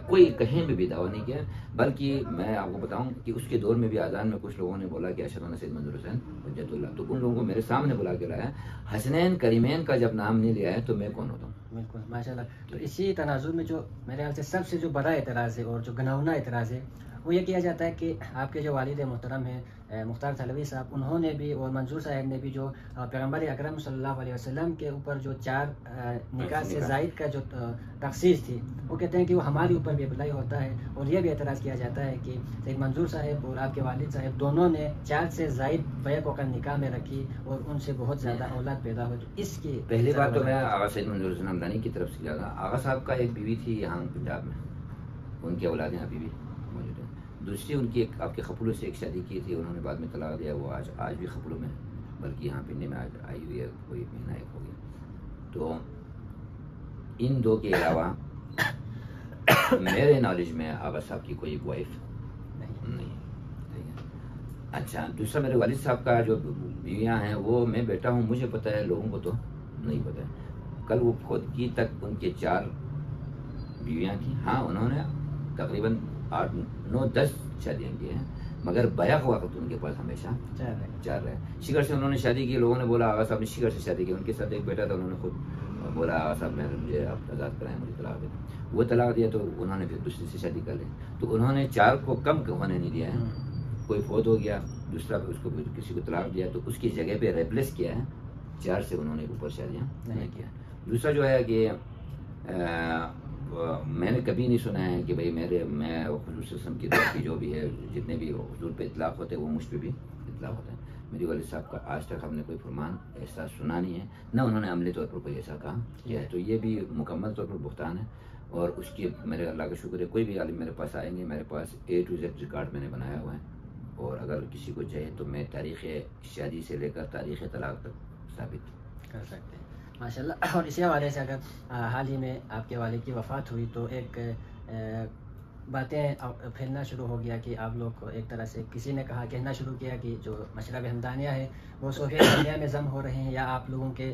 کوئی کہیں بھی دعویٰ نہیں کیا. بلکہ میں آپ کو بتاؤں کہ اس کے دور میں بھی اذان میں کچھ لوگوں نے بولا کہ اشہد ان سید منظور حسین حجت اللہ، تو ان لوگوں کو میرے سامنے بلا کے لایا. حسنین کریمین کا جب نام نہیں لیا ہے تو میں کون ہوتا ہوں؟
بالکل ماشاء اللہ. تو اسی تناظر میں جو میرے خیال سے سب سے جو بڑا اعتراض ہے اور جو گناؤنا اعتراض ہے وہ یہ کیا جاتا ہے کہ آپ کے جو والد محترم ہیں مختار تھلوی صاحب، انہوں نے بھی اور منظور صاحب نے بھی جو پیغمبر اکرم صلی اللہ علیہ وسلم کے اوپر جو 4 نکاح سے زائد کا جو تخصیص تھی، وہ کہتے ہیں کہ وہ ہمارے اوپر بھی اپلائی ہوتا ہے. اور یہ بھی اعتراض کیا جاتا ہے کہ سید منظور صاحب اور آپ کے والد صاحب دونوں نے 4 سے زائد بیک وقت نکاح میں رکھی اور ان سے بہت زیادہ اولاد پیدا ہوئی. تو اس کی
پہلی بات تو میں آغا سید منظور حسین ہمدانی کی طرف سے جاتا. آغا صاحب کا ایک بیوی تھی یہاں پنجاب میں، ان کی اولادیں ابھی بھی موجود ہیں. دوسری ان کی ایک آپ کے خپلوں سے ایک شادی کی تھی، انہوں نے بعد میں طلاق دیا. وہ آج بھی خپلوں میں، بلکہ یہاں پنڈے میں آج آئی ہوئی ہے، کوئی مہینہ ایک ہو گیا. تو ان 2 کے علاوہ میرے نالج میں آغا صاحب کی کوئی وائف نہیں. ٹھیک ہے. اچھا، دوسرا میرے والد صاحب کا جو بیویاں ہیں وہ میں بیٹا ہوں، مجھے پتہ ہے، لوگوں کو تو نہیں پتہ ہے. کل وہ خود کی تک ان کے 4 بیویاں تھیں. ہاں انہوں نے تقریباً 8 9 10 شادیاں کی ہیں، مگر بیک وقت ان کے پاس ہمیشہ 4 رہے. شکر سے انہوں نے شادی کی. لوگوں نے بولا آغا صاحب نے شکر سے شادی کی. ان کے ساتھ ایک بیٹا تھا، انہوں نے خود بولا آغا صاحب مجھے آپ آزاد کرائیں، مجھے طلاق دیں. وہ طلاق دیا تو انہوں نے پھر دوسری سے شادی کر لی. تو انہوں نے 4 کو کم ہونے نہیں دیا ہے. کوئی فوت ہو گیا، دوسرا اس کو کسی کو طلاق دیا تو اس کی جگہ پہ ریپلیس کیا ہے. 4 سے انہوں نے اوپر شادیاں نہیں کیا. دوسرا جو ہے کہ میں نے کبھی نہیں سنا ہے کہ بھائی میں حضور صلی اللہ علیہ وسلم کی طرف کی جو بھی ہے، جتنے بھی حضور پہ اطلاق ہوتے ہیں وہ مجھ پہ بھی اطلاق ہوتے ہیں. میری والد صاحب کا آج تک ہم نے کوئی فرمان ایسا سنا نہیں ہے، نہ انہوں نے عملی طور پر کوئی ایسا کام کیا ہے. تو یہ بھی مکمل طور پر بہتان ہے. اور اس کی میرے اللہ کا شکر ہے، کوئی بھی عالم میرے پاس آئیں گے، میرے پاس A to Z ریکارڈ میں نے بنایا ہوا ہے. اور اگر کسی کو چاہیے تو میں تاریخ شادی سے لے کر تاریخ طلاق تک ثابت
کر سکتے ہیں ماشاء اللہ. اور اسی حوالے سے اگر حال ہی میں آپ کے والد کی وفات ہوئی تو ایک باتیں پھیلنا شروع ہو گیا کہ آپ لوگ کو ایک طرح سے کسی نے کہنا شروع کیا کہ جو مشرب ہمدانیہ ہے وہ صوفیہ دنیا میں ضم ہو رہے ہیں، یا آپ لوگوں کے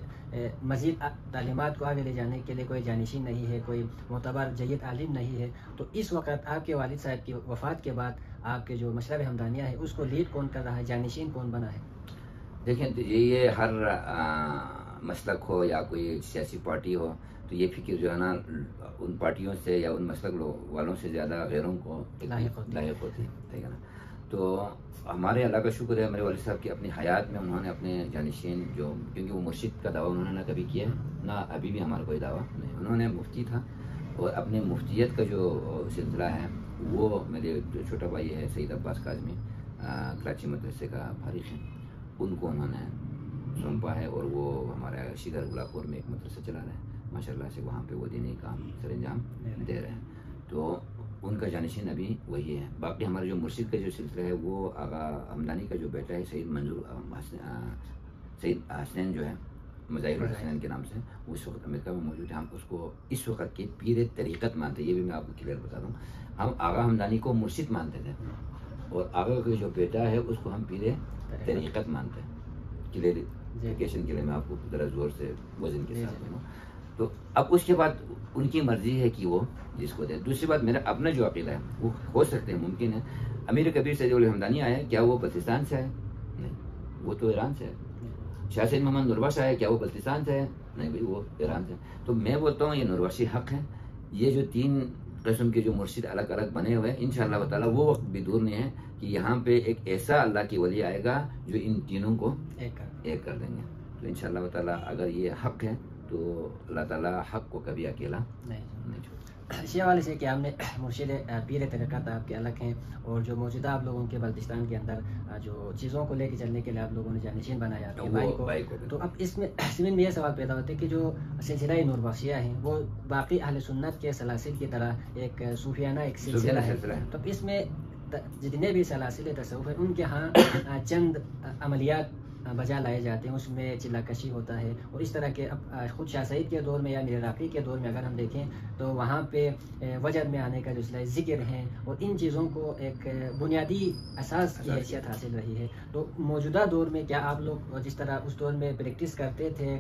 مزید تعلیمات کو آگے لے جانے کے لیے کوئی جانشین نہیں ہے، کوئی معتبر جید عالم نہیں ہے. تو اس وقت آپ کے والد صاحب کی وفات کے بعد آپ کے جو مشرب ہمدانیہ ہے اس کو لیڈ کون کر رہا ہے، جانشین کون بنا ہے؟
دیکھیں یہ ہر مسلک ہو یا کوئی سیاسی پارٹی ہو تو یہ فکر جو ہے نا ان پارٹیوں سے یا ان مسلک والوں سے زیادہ غیروں کو لاحق ہوتی ہے. ٹھیک ہے نا. تو ہمارے اللہ کا شکر ہے، میرے والد صاحب کی اپنی حیات میں انہوں نے اپنے جانشین جو، کیونکہ وہ مرشد کا دعویٰ انہوں نے نہ کبھی کیا نہ ابھی بھی ہمارا کوئی دعویٰ نہیں. انہوں نے مفتی تھا اور اپنے مفتیت کا جو سلسلہ ہے وہ میرے جو چھوٹا بھائی ہے سید عباس کاظمی کراچی مدرسے کا فارغ ہیں، ان کو انہوں نے سونپا ہے، اور وہ ہمارا شیگر گلابپور میں ایک مدرسہ چلا رہے ہیں، ماشاء اللہ سے وہاں پہ وہ دینی کام سر انجام دے رہے ہیں. تو ان کا جانشین ابھی وہی ہے. باقی ہمارے جو مرشد کا جو سلسلہ ہے وہ آغا ہمدانی کا جو بیٹا ہے سید حسنین جو ہے مظاہر الحسنین کے نام سے، وہ اس وقت امریکہ میں موجود ہے. ہم اس کو اس وقت کے پیر طریقت مانتے ہیں، یہ بھی میں آپ کو کلیئر بتا دوں. ہم آغا ہمدانی کو مرشد مانتے تھے، اور آغا کا جو بیٹا ہے اس کو ہم پیر طریقت مانتے ہیں. کلیئرفیکیشن کے لیے میں آپ کو ذرا زور سے وزن کے ساتھ بولوں. تو اب اس کے بعد ان کی مرضی ہے کہ وہ جس کو دے. دوسری بات میرا اپنا جو عقیدہ ہے وہ ہو سکتے ہیں، ممکن ہے امیر کبیر سید الحمدانی آئے، کیا وہ بلتستان سے آئے؟ نہیں، وہ تو ایران سے ہے. شاہ سید محمد نوربخش آئے، کیا وہ بلتستان سے ہے؟ نہیں بھائی، وہ ایران سے. تو میں بولتا ہوں یہ نوربخشی حق ہے. یہ جو 3 قسم کے جو مرشد الگ الگ بنے ہوئے ہیں، انشاءاللہ تعالیٰ وہ وقت بھی دور نہیں ہے کہ یہاں پہ ایک ایسا اللہ کی ولی آئے گا جو ان تینوں کو ایک کر دیں گے. تو انشاءاللہ تعالیٰ اگر یہ حق ہے تو اللہ تعالیٰ حق کو کبھی اکیلا نہیں چھوڑتا.
اسی حوالے سے کہ ہم نے مرشد پیر طریقت آپ کے الگ ہیں، اور جو موجودہ آپ لوگوں کے بلتستان کے اندر جو چیزوں کو لے کے چلنے کے لیے آپ لوگوں نے جانشین بنایا آپ کے بھائی کو، تو اب اس میں زمین میں یہ سوال پیدا ہوتا ہے کہ جو سلسلہ نوربخشیہ ہیں وہ باقی اہل سنت کے سلاسل کی طرح ایک صوفیانہ ایک سلسلہ ہے. تو اب اس میں جتنے بھی سلاسل تصوف ہیں ان کے ہاں چند عملیات بجا لائے جاتے ہیں، اس میں چلا کشی ہوتا ہے. اور اس طرح کے اب خود شاہ سعید کے دور میں یا میر راقی کے دور میں اگر ہم دیکھیں تو وہاں پہ وجد میں آنے کا جو سلسلہ ذکر ہیں، اور ان چیزوں کو ایک بنیادی اساس کی حیثیت حاصل رہی ہے. تو موجودہ دور میں کیا آپ لوگ جس طرح اس دور میں پریکٹس کرتے تھے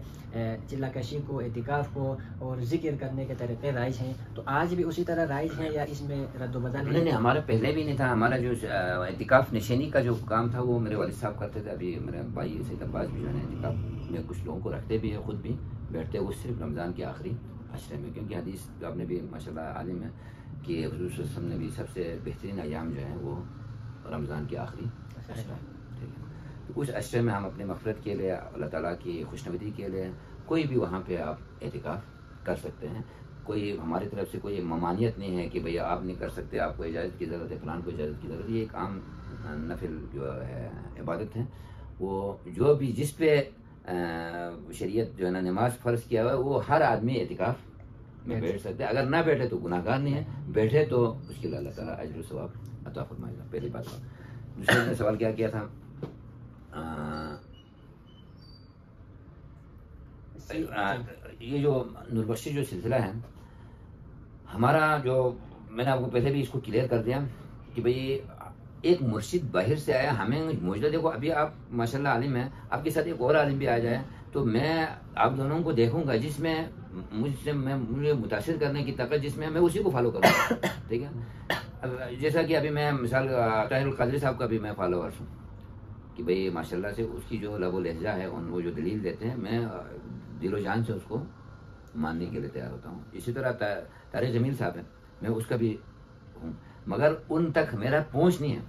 چلا کشی کو، اعتکاف کو اور ذکر کرنے کے طریقے رائج ہیں، تو آج بھی اسی طرح رائج ہیں یا اس میں رد و بدل ہے؟
نہیں، ہمارا پہلے بھی نہیں تھا. ہمارا جو اعتکاف نشینی کا جو کام تھا وہ میرے والد صاحب کرتے تھے. ابھی میرے بھائی سید عباس بھی جو ہے اعتکاف میں کچھ لوگوں کو رکھتے بھی ہے، خود بھی بیٹھتے وہ صرف رمضان کے آخری عشرے میں، کیونکہ حدیث آپ نے بھی ماشاء اللہ عالم ہے کہ حضور صلی اللہ علیہ وسلم نے بھی سب سے بہترین ایام جو ہیں وہ رمضان کے آخری عشرہ ہے. ٹھیک ہے، تو اس عشرے میں ہم اپنے مغفرت کے لیے، اللہ تعالیٰ کی خوشنودی کے لیے کوئی بھی وہاں پہ آپ اعتکاف کر سکتے ہیں. کوئی ہماری طرف سے کوئی ممانعت نہیں ہے کہ بھئی آپ نہیں کر سکتے، آپ کو اجازت کی ضرورت ہے، فلان کو اجازت کی ضرورت ہے. یہ ایک عام نفل جو ہے عبادت ہے، وہ جو بھی جس پہ شریعت جو ہے نا نماز فرض کیا ہوا ہے وہ ہر آدمی اعتکاف میں بیٹھ سکتے ہیں. اگر نہ بیٹھے تو گناہ گار نہیں ہے، بیٹھے تو اس کے لیے اللہ تعالیٰ اجر و ثواب عطا فرمائے گا. پہلی بات. دوسرے نے سوال کیا تھا؟ یہ جو نوربخشی جو سلسلہ ہے ہمارا، جو میں نے آپ کو پہلے بھی اس کو کلیئر کر دیا کہ بھئی ایک مرشد باہر سے آیا، ہمیں موجودہ دیکھو ابھی آپ ماشاءاللہ عالم ہیں، آپ کے ساتھ ایک اور عالم بھی آ جائے تو میں آپ دونوں کو دیکھوں گا جس میں مجھے متاثر کرنے کی طاقت جس میں اسی کو فالو کروں گا. ٹھیک ہے، جیسا کہ ابھی میں مثال طاہر القادری صاحب کا بھی میں فالوورس ہوں کہ بھئی ماشاءاللہ سے اس کی جو لب و لہجہ ہے، وہ جو دلیل دیتے ہیں، میں دل و جان سے اس کو ماننے کے لیے تیار ہوتا ہوں. اسی طرح طارق جمیل صاحب ہیں، میں اس کا بھی ہوں، مگر ان تک میرا پہنچ نہیں ہے،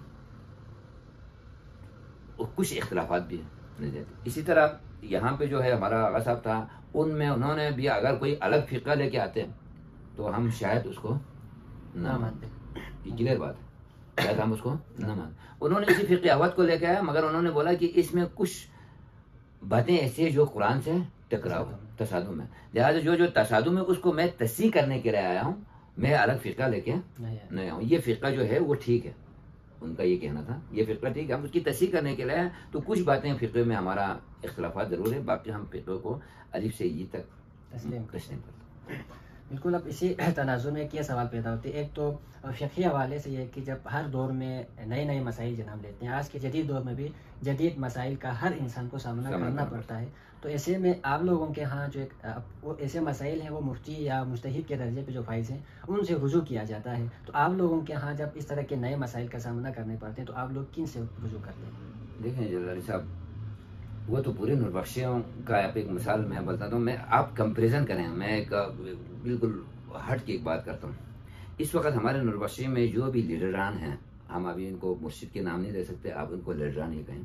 کچھ اختلافات بھی ہیں. اسی طرح یہاں پہ جو ہے ہمارا آغا صاحب تھا، ان میں انہوں نے بھی اگر کوئی الگ فقہ لے کے آتے ہیں تو ہم شاید اس کو نہ مانتے. یہ کلیئر بات ہے، شاید ہم اس کو نہ مانتے. انہوں نے اسی فقہ احوت کو لے کے آیا، مگر انہوں نے بولا کہ اس میں کچھ باتیں ایسی ہیں جو قرآن سے ٹکراؤ تصادم ہے، لہٰذا جو تصادم ہے اس کو میں تصحیح کرنے کے لیے آیا ہوں، میں الگ فقہ لے کے نہیں آیا ہوں. یہ فقہ جو ہے وہ ٹھیک ہے، ان کا یہ کہنا تھا یہ فقہ ٹھیک ہے، ہم اس کی تصحیح کرنے کے لیے تو کچھ باتیں فقہ میں ہمارا اختلافات ضرور ہے، باقی ہم فقہ کو الف سے یہ تک تسلیم کرتے ہیں.
بالکل. اب اسی تناظر میں کیا سوال پیدا ہوتے ہیں؟ ایک تو فقہی حوالے سے یہ کہ جب ہر دور میں نئے مسائل جناب لیتے ہیں، آج کے جدید دور میں بھی جدید مسائل کا ہر انسان کو سامنا کرنا پڑتا ہے، تو ایسے میں آپ لوگوں کے ہاں جو ایسے مسائل ہیں وہ مفتی یا مجتہد کے درجے پہ جو فائز ہیں ان سے رجوع کیا جاتا ہے، تو آپ لوگوں کے ہاں جب اس طرح کے نئے مسائل کا سامنا کرنے پڑتے ہیں تو آپ لوگ کن سے رجوع کرتے ہیں؟
دیکھیں جلال صاحب، وہ تو پورے نوربخشیوں کا آپ ایک مثال میں بتاتا ہوں. آپ کمپیریزن کریں، میں ایک بالکل ہٹ کے ایک بات کرتا ہوں. اس وقت ہمارے نوربخشی میں جو بھی لیڈران ہیں، ہم ابھی ان کو مرشد کے نام نہیں دے سکتے، آپ ان کو لیڈران ہی کہیں.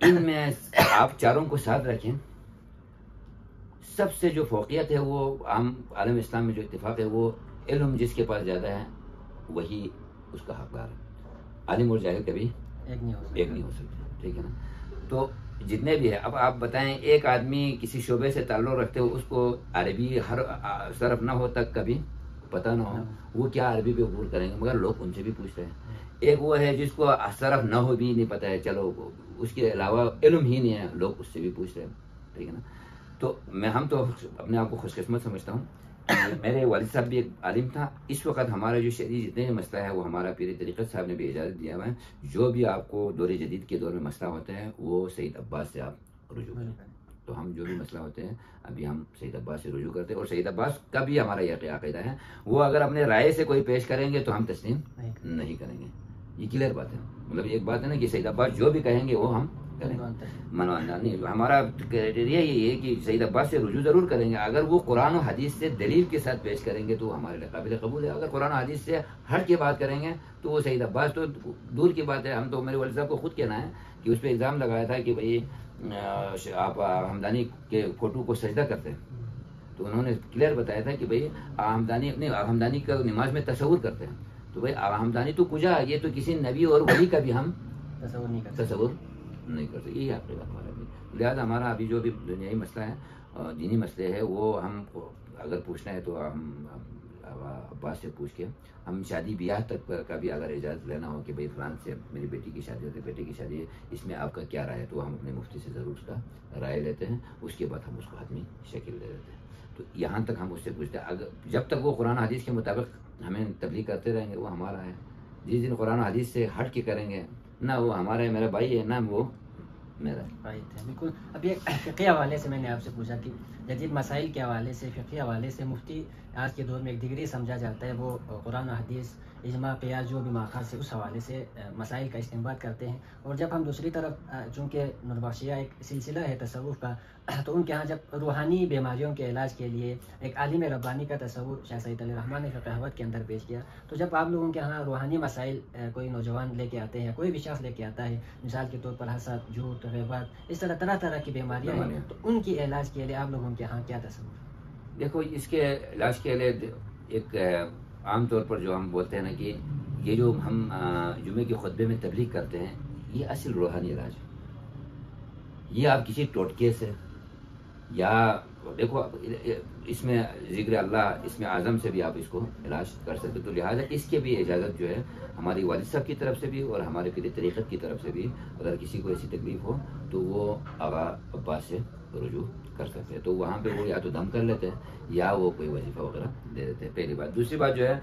ان میں آپ چاروں کو ساتھ رکھیں، سب سے جو فوقیت ہے وہ عالم اسلام میں جو اتفاق ہے وہ علم جس کے پاس زیادہ ہے وہی اس کا حقدار ہے. عالم اور جاہل کبھی
ایک نہیں ہو سکتے.
ٹھیک ہے نا. تو جتنے بھی ہے، اب آپ بتائیں ایک آدمی کسی شعبے سے تعلق رکھتے ہو، اس کو عربی ہر صرف نہ ہو تک کبھی پتہ نہ ہو، وہ کیا عربی پہ عبور کریں گے؟ مگر لوگ ان سے بھی پوچھ رہے ہیں. ایک وہ ہے جس کو صرف نہ ہو بھی نہیں پتہ ہے، چلو اس کے علاوہ علم ہی نہیں ہے، لوگ اس سے بھی پوچھ رہے ہیں. ٹھیک ہے نا. تو ہم تو اپنے آپ کو خوش قسمت سمجھتا ہوں. میرے والد صاحب بھی ایک عالم تھا. اس وقت ہمارا جو شرعی جتنے بھی مسئلہ ہے وہ ہمارا پیر طریقت صاحب نے بھی اجازت دیا ہوا ہے. جو بھی آپ کو دور جدید کے دور میں مسئلہ ہوتا ہے وہ سید عباس سے آپ رجوع کریں. تو ہم جو بھی مسئلہ ہوتے ہیں ابھی ہم سید عباس سے رجوع کرتے ہیں، اور سید عباس کا بھی ہمارا یہ عقیدہ ہے، وہ اگر اپنے رائے سے کوئی پیش کریں گے تو ہم تسلیم نہیں کریں گے. یہ کلیئر بات ہے. مطلب ایک بات ہے نا کہ سید عباس جو بھی کہیں گے وہ ہم کریں گے، منوانا نہیں. ہمارا کرائٹیریا یہی ہے کہ سید عباس سے رجوع ضرور کریں گے. اگر وہ قرآن و حدیث سے دلیل کے ساتھ پیش کریں گے تو ہمارے لیے قابل قبول ہے. اگر قرآن و حدیث سے ہٹ کے بات کریں گے تو وہ سید عباس تو دور کی بات ہے. ہم تو میرے والد صاحب کو خود کہنا ہے کہ اس پہ الزام لگایا تھا کہ بھائی آپ ہمدانی کے فوٹو کو سجدہ کرتے ہیں، تو انہوں نے کلیئر بتایا تھا کہ بھائی ہمدانی کا نماز میں تصور کرتے ہیں. تو بھائی ہمدانی تو کجا، یہ تو کسی نبی اور ولی کا بھی ہم تصور نہیں کرتے. یہی آپ کے ہمارا بھی. لہٰذا ہمارا ابھی جو بھی دنیائی مسئلہ ہے، دینی مسئلے ہے، وہ ہم اگر پوچھنا ہے تو ہم عباس سے پوچھ کے ہم شادی بیاہ تک کا بھی اگر اجازت لینا ہو کہ بھائی فلان سے میری بیٹی کی شادی ہوتی ہے، بیٹے کی شادی ہے، اس میں آپ کا کیا رائے ہے، تو ہم اپنے مفتی سے ضرور اس کا رائے لیتے ہیں. اس کے بعد ہم اس کو حتمی شکل دے دیتے ہیں. تو یہاں تک ہم اس سے پوچھتے ہیں. اگر جب تک وہ قرآن حدیث کے مطابق ہمیں تبلیغ کرتے رہیں گے وہ ہمارا ہے. جس دن قرآن حدیث سے ہٹ کے کریں گے، نہ وہ ہمارا ہے، میرا بھائی ہے، نہ وہ میرا
بھائی تھے. بالکل. ابھی ایک فقہی حوالے سے میں نے آپ سے پوچھا کہ جدید مسائل کے حوالے سے، فقہی حوالے سے مفتی آج کے دور میں ایک ڈگری سمجھا جاتا ہے. وہ قرآن و حدیث، اجماع، قیاس، جو بھی ماخذ سے اس حوالے سے مسائل کا استنباط کرتے ہیں. اور جب ہم دوسری طرف چونکہ نوربخشیہ ایک سلسلہ ہے تصوف کا، تو ان کے ہاں جب روحانی بیماریوں کے علاج کے لیے ایک عالم ربانی کا تصور شاہ سعید علی رحمٰن نے فقہ احوت کے اندر پیش کیا. تو جب آپ لوگوں کے ہاں روحانی مسائل کوئی نوجوان لے کے آتے ہیں، کوئی بھی شخص لے کے آتا ہے، مثال کے طور پر حسد، جھوٹ، غیبت، اس طرح طرح کی بیماریاں ہیں، تو ان کی علاج کے لیے آپ لوگوں کے ہاں کیا تصور؟
دیکھو، اس کے علاج کے لیے ایک عام طور پر جو ہم بولتے ہیں نا کہ یہ جو ہم جمعے کے خطبے میں تبلیغ کرتے ہیں، یہ اصل روحانی علاج ہے. یہ آپ کسی ٹوٹکے سے یا دیکھو اس میں ذکر اللہ، اس میں اعظم سے بھی آپ اس کو علاج کر سکتے. تو لہٰذا اس کے بھی اجازت جو ہے ہماری والد صاحب کی طرف سے بھی اور ہمارے پیر طریقت کی طرف سے بھی، اگر کسی کو ایسی تکلیف ہو تو وہ آغا عباس سے رجوع کر سکتے ہیں. تو وہاں پہ وہ یا تو دم کر لیتے ہیں یا وہ کوئی وظیفہ وغیرہ دے دیتے ہیں. پہلی بات. دوسری بات جو ہے،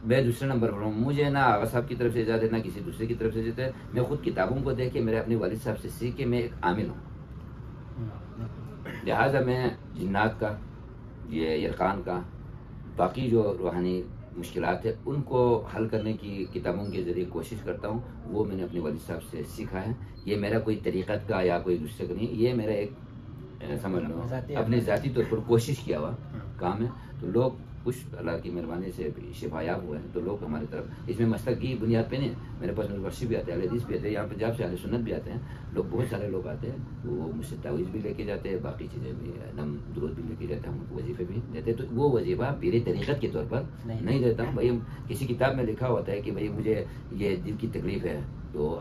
میں دوسرے نمبر پر ہوں، مجھے نہ آغا صاحب کی طرف سے اجازت ہے نہ کسی دوسرے کی طرف سے اجازت ہے. میں خود کتابوں کو دیکھ کے، میرے اپنے والد صاحب سے سیکھ کے میں ایک عامل ہوں. لہٰذا میں جنات کا، یہ یرقان کا، باقی جو روحانی مشکلات ہیں ان کو حل کرنے کی کتابوں کے ذریعے کوشش کرتا ہوں. وہ میں نے اپنے والد صاحب سے سیکھا ہے. یہ میرا کوئی طریقت کا یا کوئی دوسرے کا نہیں، یہ میرا ایک سمجھ لو اپنے ذاتی طور پر کوشش کیا ہوا کام ہے. تو لوگ کچھ اللہ کی مہربانی سے شفایاب ہوئے ہیں، تو لوگ ہماری طرف اس میں مسلک کی بنیاد پہ نہیں. میرے پاس نوربخشی بھی آتے ہیں، اہل حدیث بھی آتے ہیں، یہاں پنجاب سے اہل سنت بھی آتے ہیں. لوگ بہت سارے لوگ آتے ہیں، وہ مجھ سے تعویذ بھی لے کے جاتے ہیں، باقی چیزیں بھی، نم درود بھی لے کے جاتے ہیں، ہم وظیفے بھی دیتے ہیں. تو وہ وظیفہ پیر طریقت کے طور پر نہیں دیتا ہوں. بھائی کسی کتاب میں لکھا ہوتا ہے کہ بھائی مجھے یہ دل کی تکلیف ہے، تو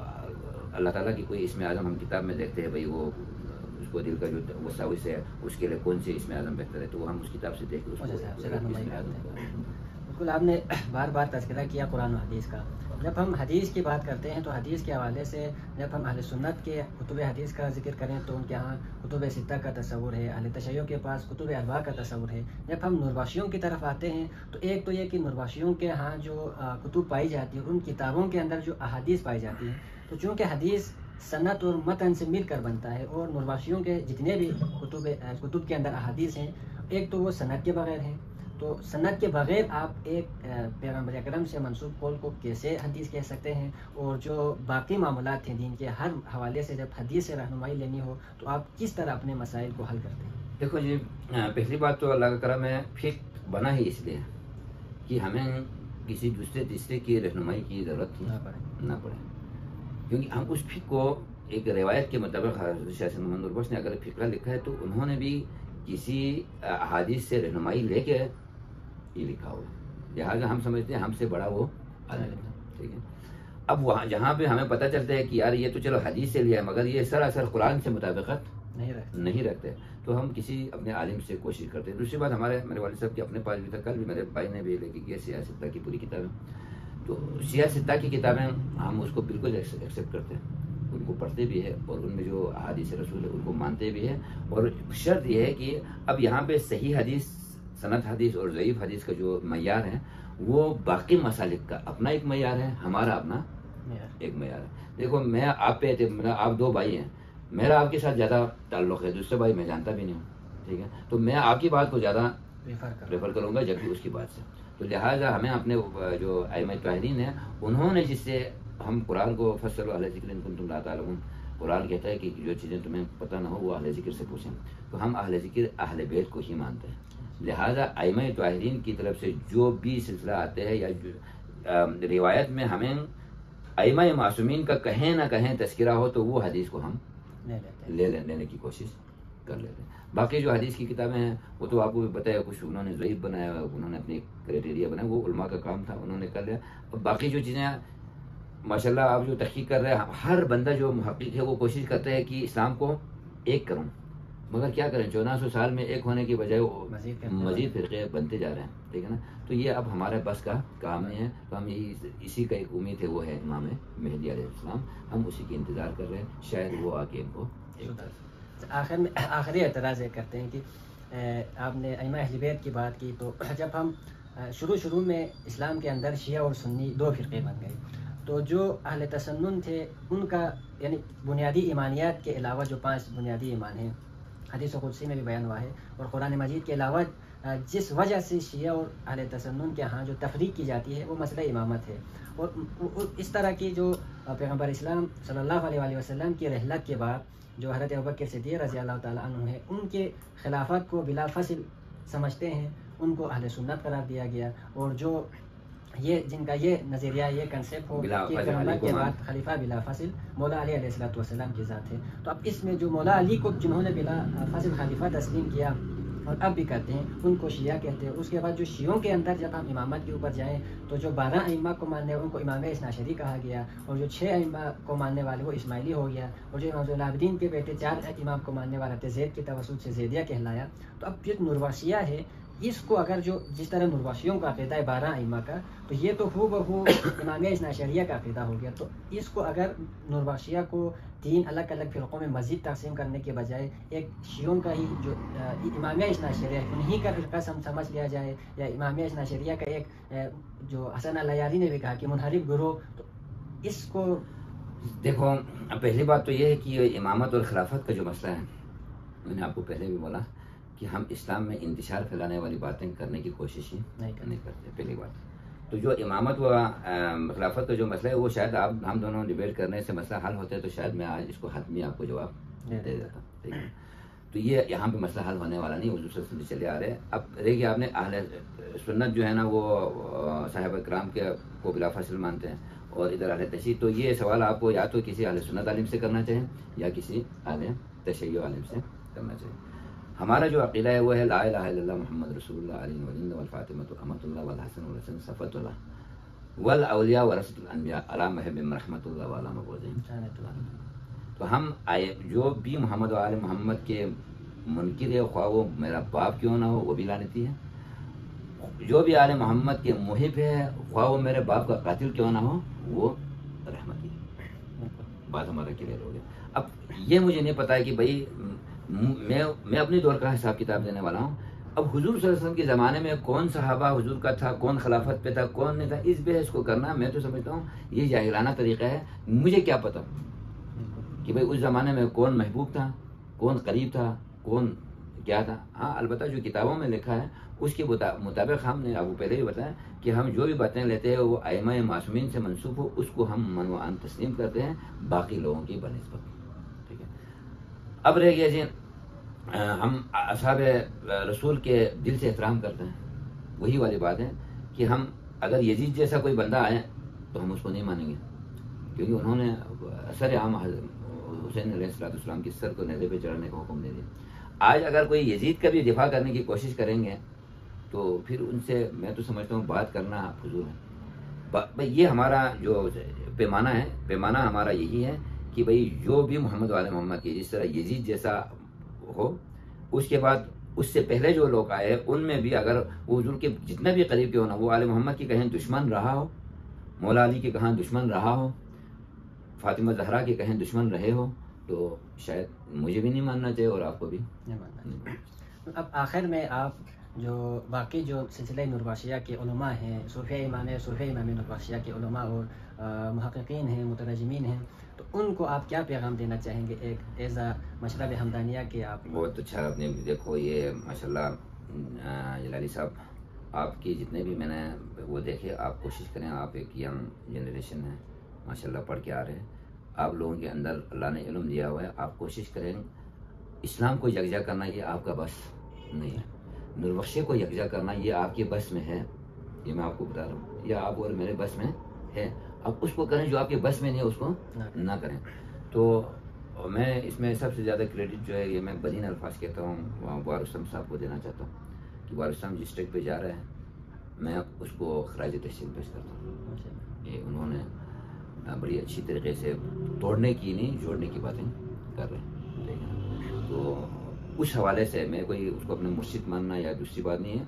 اللہ تعالیٰ کی کوئی اسم اعظم ہم کتاب میں دیکھتے ہیں، بھائی وہ اس کو دل کا جو وساوس ہے اس کے لیے کون سے اسم اعظم بہتر ہے، تو وہ ہم اس کتاب سے دیکھ کے اس کو.
بالکل. آپ نے بار بار تذکرہ کیا قرآن و حدیث کا. جب ہم حدیث کی بات کرتے ہیں تو حدیث کے حوالے سے جب ہم اہل سنت کے کتب حدیث کا ذکر کریں تو ان کے ہاں کتب ستہ کا تصور ہے، اہل تشیع کے پاس کتب اربعہ کا تصور ہے. جب ہم نوربخشیوں کی طرف آتے ہیں تو ایک تو یہ کہ نوربخشیوں کے ہاں جو کتب پائی جاتی ہیں، ان کتابوں کے اندر جو احادیث پائی جاتی ہیں، تو چونکہ حدیث سند اور متن سے مل کر بنتا ہے، اور نوربخشیوں کے جتنے بھی کتب کے اندر احادیث ہیں، ایک تو وہ سند کے بغیر ہیں. تو سند کے بغیر آپ ایک پیغمبر اکرم سے منسوب قول کو کیسے حدیث کہہ سکتے ہیں؟ اور جو باقی معاملات ہیں دین کے ہر حوالے سے جب حدیث سے رہنمائی لینی ہو تو آپ کس طرح اپنے مسائل کو حل کرتے ہیں؟
دیکھو جی، پہلی بات تو اللہ کا کرم ہے، فقہ بنا ہی اس لیے کہ ہمیں کسی دوسرے تیسرے کی رہنمائی کی ضرورت نہ پڑے. کیونکہ ہم اس فقہ کو ایک روایت کے مطابق، حضرت شاہ محمد نوربخش نے اگر فقہ لکھا ہے تو انہوں نے بھی کسی احادیث سے رہنمائی لے کے یہ لکھا ہوا. لہٰذا ہم سمجھتے ہیں ہم سے بڑا وہ عالم ہے. ٹھیک ہے. اب وہاں جہاں پہ ہمیں پتہ چلتا ہے کہ یار یہ تو چلو حدیث سے لیا ہے مگر یہ سراسر قرآن سے مطابقت نہیں رکھتے، تو ہم کسی اپنے عالم سے کوشش کرتے ہیں۔ دوسری بات میرے والد صاحب کے اپنے پاس بھی تھا، کل بھی میرے بھائی نے بھی لے کے گیا سیاہ ستہ کی پوری کتابیں، تو سیاہ ستہ کی کتابیں ہم اس کو بالکل ایکسیپٹ کرتے ہیں، ان کو پڑھتے بھی ہے اور ان میں جو احادیث رسول ہے ان کو مانتے بھی ہے، اور شرط یہ ہے کہ اب یہاں پہ صحیح حدیث، سند حدیث اور ضعیف حدیث کا جو معیار ہے وہ باقی مسالک کا اپنا ایک معیار ہے، ہمارا اپنا ایک معیار ہے۔ دیکھو میں آپ پہ آپ دو بھائی ہیں، میرا آپ کے ساتھ زیادہ تعلق ہے، دوسرے بھائی میں جانتا بھی نہیں ہوں، ٹھیک ہے، تو میں آپ کی بات کو زیادہ پریفر کروں گا جبکہ اس کی بات سے، تو لہٰذا ہمیں اپنے جو ائمہ طاہرین ہیں انہوں نے جس سے ہم قرآن کو فصل اہل ذکر ان کنتم لا تعلمون، قرآن کہتا ہے کہ جو چیزیں تمہیں پتہ نہ ہو وہ اہل ذکر سے پوچھیں، تو ہم اہل ذکر اہل بیت کو ہی مانتے ہیں، لہٰذا ائمہ طاہرین کی طرف سے جو بھی سلسلہ آتے ہیں یا روایت میں ہمیں ائمہ معصومین کا کہیں نہ کہیں تذکرہ ہو تو وہ حدیث کو ہم لینے کی کوشش کر لیتے ہیں۔ باقی جو حدیث کی کتابیں ہیں وہ تو آپ کو بھی پتہ ہے، کچھ انہوں نے ضعیف بنایا، انہوں نے اپنی کرائٹیریا بنایا، وہ علماء کا کام تھا، انہوں نے کر لیا۔ اور باقی جو چیزیں ماشاءاللہ آپ جو تحقیق کر رہے ہیں، ہر بندہ جو محقق ہے وہ کوشش کرتا ہے کہ اسلام کو ایک کروں، مگر کیا کریں 1400 سال میں ایک ہونے کی بجائے مزید فرقے بنتے جا رہے ہیں، ٹھیک ہے نا، تو یہ اب ہمارے بس کا کام نہیں ہے، تو ہم اسی کا ایک امید ہے، وہ ہے امام مہدی علیہ السلام، ہم اسی کی انتظار کر رہے ہیں، شاید وہ آ کے ان کو
آخر میں آخری اعتراض یہ کرتے ہیں کہ آپ نے ائمہ اہل بیت کی بات کی، تو جب ہم شروع میں اسلام کے اندر شیعہ اور سنی دو فرقے بن گئے، تو جو اہل تسنن تھے ان کا یعنی بنیادی ایمانیات کے علاوہ جو 5 بنیادی ایمان ہیں حدیث و قدسی میں بھی بیان ہوا ہے، اور قرآن مجید کے علاوہ جس وجہ سے شیعہ اور اہل تسنن کے ہاں جو تفریق کی جاتی ہے وہ مسئلہ امامت ہے، اور اس طرح کی جو پیغمبر اسلام صلی اللہ علیہ وسلم کی رحلت کے بعد جو حضرت ابوبکر صدیق رضی اللہ تعالیٰ عنہ ہے ان کے خلافت کو بلا فصل سمجھتے ہیں، ان کو اہل سنت قرار دیا گیا، اور جو جن کا یہ نظریہ یہ کنسیپٹ ہو کہ پیغمبر کے بعد خلیفہ بلا فصل مولا علی علیہ السلام کی ذات ہے، تو اب اس میں جو مولا علی کو جنہوں نے بلا فصل خلیفہ تسلیم کیا اور اب بھی کرتے ہیں ان کو شیعہ کہتے ہیں۔ اس کے بعد جو شیعوں کے اندر جب ہم امامت کے اوپر جائیں تو جو 12 ائمہ کو ماننے ان کو امام اثناعشری کہا گیا، اور جو 6 ائمہ کو ماننے والے وہ اسماعیلی ہو گیا، اور جو امام زین العابدین کے بیٹے 4 امام کو ماننے والا تھے زید کے توسط سے زیدیہ کہلایا۔ تو اب جو نرواشیہ ہے اس کو اگر جس طرح نرواشیوں کا عقیدہ ہے 12 ائمہ کا، تو یہ تو ہو بہو امام اثناعشریہ کا عقیدہ ہو گیا، تو اس کو اگر نرواشیہ کو 3 الگ الگ فرقوں میں مزید تقسیم کرنے کے بجائے ایک شیعوں کا ہی جو امام اثناعشریہ انہی کا فرقہ سمجھ لیا جائے، یا امام اثناعشریہ کا ایک جو حسن العیاری نے بھی کہا کہ منحرف گروہ، تو اس کو
دیکھو پہلی بات تو یہ ہے کہ امامت اور خلافت کا جو مسئلہ ہے، میں نے آپ کو پہلے بھی بولا کہ ہم اسلام میں انتشار پھیلانے والی باتیں کرنے کی کوشش ہی نہیں کرتے، پہلی بات۔ تو جو امامت و خلافت کا جو مسئلہ ہے وہ شاید ہم دونوں ڈیبیٹ کرنے سے مسئلہ حل ہوتا ہے، تو شاید میں آج اس کو حتمی آپ کو جواب دے دیتا، ٹھیک ہے، تو یہ یہاں پہ مسئلہ حل ہونے والا نہیں، حضور صلی اللہ علیہ وسلم چلے آ رہے ہیں۔ اب دیکھیے آپ نے اہل سنت جو ہے نا وہ صحابہ کرام کو بلا فاصل مانتے ہیں، اور ادھر اہل تشیع، تو یہ سوال آپ کو یا تو کسی اہل سنت عالم سے کرنا چاہیے یا کسی اہل تشیع عالم سے کرنا چاہیے۔ ہمارا جو عقیدہ ہے وہ ہے لا الہ الا اللہ محمد رسول اللہ علی ولند والفاطمۃ امۃ اللہ والحسن والحسن صفوۃ اللہ والاولیاء ورثۃ الانبیاء علی محب رحمۃ اللہ وعلی مبغوضہم۔ تو ہم جو بھی محمد و آل محمد کے منکر ہے، خواہ وہ میرا باپ کیوں نہ ہو وہ بھی لعنتی ہے، جو بھی آل محمد کے محب ہے خواہ وہ میرے باپ کا قاتل کیوں نہ ہو وہ رحمتی ہے۔ بات ہمارا کلیئر ہو گیا۔ اب یہ مجھے نہیں پتا ہے کہ بھائی میں اپنی دور کا حساب کتاب دینے والا ہوں، اب حضور صلی اللہ علیہ وسلم کے زمانے میں کون صحابہ حضور کا تھا، کون خلافت پہ تھا، کون نہیں تھا، اس بحث کو کرنا میں تو سمجھتا ہوں یہ جاہلانہ طریقہ ہے۔ مجھے کیا پتا کہ بھائی اس زمانے میں کون محبوب تھا، کون قریب تھا، کون کیا تھا۔ ہاں البتہ جو کتابوں میں لکھا ہے اس کے مطابق ہم نے آپ کو پہلے ہی بتایا کہ ہم جو بھی باتیں لیتے ہیں وہ ائمہ معصومین سے منسوب ہو اس کو ہم من و عن تسلیم کرتے ہیں باقی لوگوں کی بنسبت، ٹھیک ہے۔ اب رہ گیا جی ہم اصحاب رسول کے دل سے احترام کرتے ہیں، وہی والی بات ہے کہ ہم اگر یزید جیسا کوئی بندہ آئے تو ہم اس کو نہیں مانیں گے، کیونکہ انہوں نے سر عام حسین علیہ السلام کی سر کو نیزے پہ چڑھنے کا حکم دے دیا۔ آج اگر کوئی یزید کا بھی دفاع کرنے کی کوشش کریں گے تو پھر ان سے میں تو سمجھتا ہوں بات کرنا فضول ہے۔ یہ ہمارا جو پیمانہ ہے، پیمانہ ہمارا یہی ہے کہ بھئی جو بھی محمد وال محمد کی جس طرح یزید جیسا ہو، اس کے بعد اس سے پہلے جو لوگ آئے ہیں ان میں بھی اگر وہ حضور کے جتنا بھی قریب کیوں نہ وہ آل محمد کی کہیں دشمن رہا ہو، مولا علی کے کہیں دشمن رہا ہو، فاطمہ زہرا کے کہیں دشمن رہے ہو، تو شاید مجھے بھی نہیں ماننا چاہیے اور آپ کو بھی
نہیں ماننا چاہیے۔ اب آخر میں آپ جو باقی جو سلسلہ نوربخشیہ کے علماء ہیں، صوفیہ امام نوربخشیہ کے علماء اور محققین ہیں، مترجمین ہیں، تو ان کو آپ کیا پیغام دینا چاہیں گے ایک ایز اے مشرب حمدانیہ کے آپ؟
بہت اچھا آپ نے دیکھو، یہ ماشاءاللہ جلالی صاحب آپ کی جتنے بھی میں نے وہ دیکھے، آپ کوشش کریں، آپ ایک ینگ جنریشن ہے ماشاءاللہ، پڑھ کے آ رہے ہیں، آپ لوگوں کے اندر اللہ نے علم دیا ہوا ہے، آپ کوشش کریں اسلام کو یکجا کرنا یہ آپ کا بس نہیں ہے، نوربخشیہ کو یکجا کرنا یہ آپ کے بس میں ہے، یہ میں آپ کو بتا رہا ہوں، یہ آپ اور میرے بس میں ہے، آپ اس کو کریں، جو آپ کے بس میں نہیں ہے اس کو نہ کریں۔ تو میں اس میں سب سے زیادہ کریڈٹ جو ہے یہ میں بدین الفاظ کہتا ہوں وار رستم صاحب کو دینا چاہتا ہوں کہ وار رستم جس اسٹیج پہ جا رہے ہیں میں اس کو خراج تحسین پیش کرتا ہوں، یہ انہوں نے بڑی اچھی طریقے سے توڑنے کی نہیں جوڑنے کی باتیں کر رہے ہیں، ٹھیک ہے۔ تو اس حوالے سے میں کوئی اس کو اپنے مرشد ماننا یا دوسری بات نہیں ہے،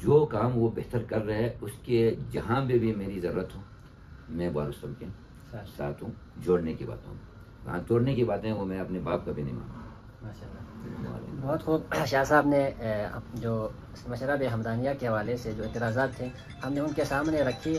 جو کام وہ بہتر کر رہے ہیں اس کے جہاں بھی میری ضرورت ہو میں وار رستم کے ساتھ ہوں، جوڑنے کی باتوں ہاں، توڑنے کی باتیں وہ میں اپنے باپ کا بھی نہیں مانتا۔
ماشاءاللہ، بہت خوب شاہ صاحب نے جو مشرب حمدانیہ کے حوالے سے جو اعتراضات تھے ہم نے ان کے سامنے رکھی۔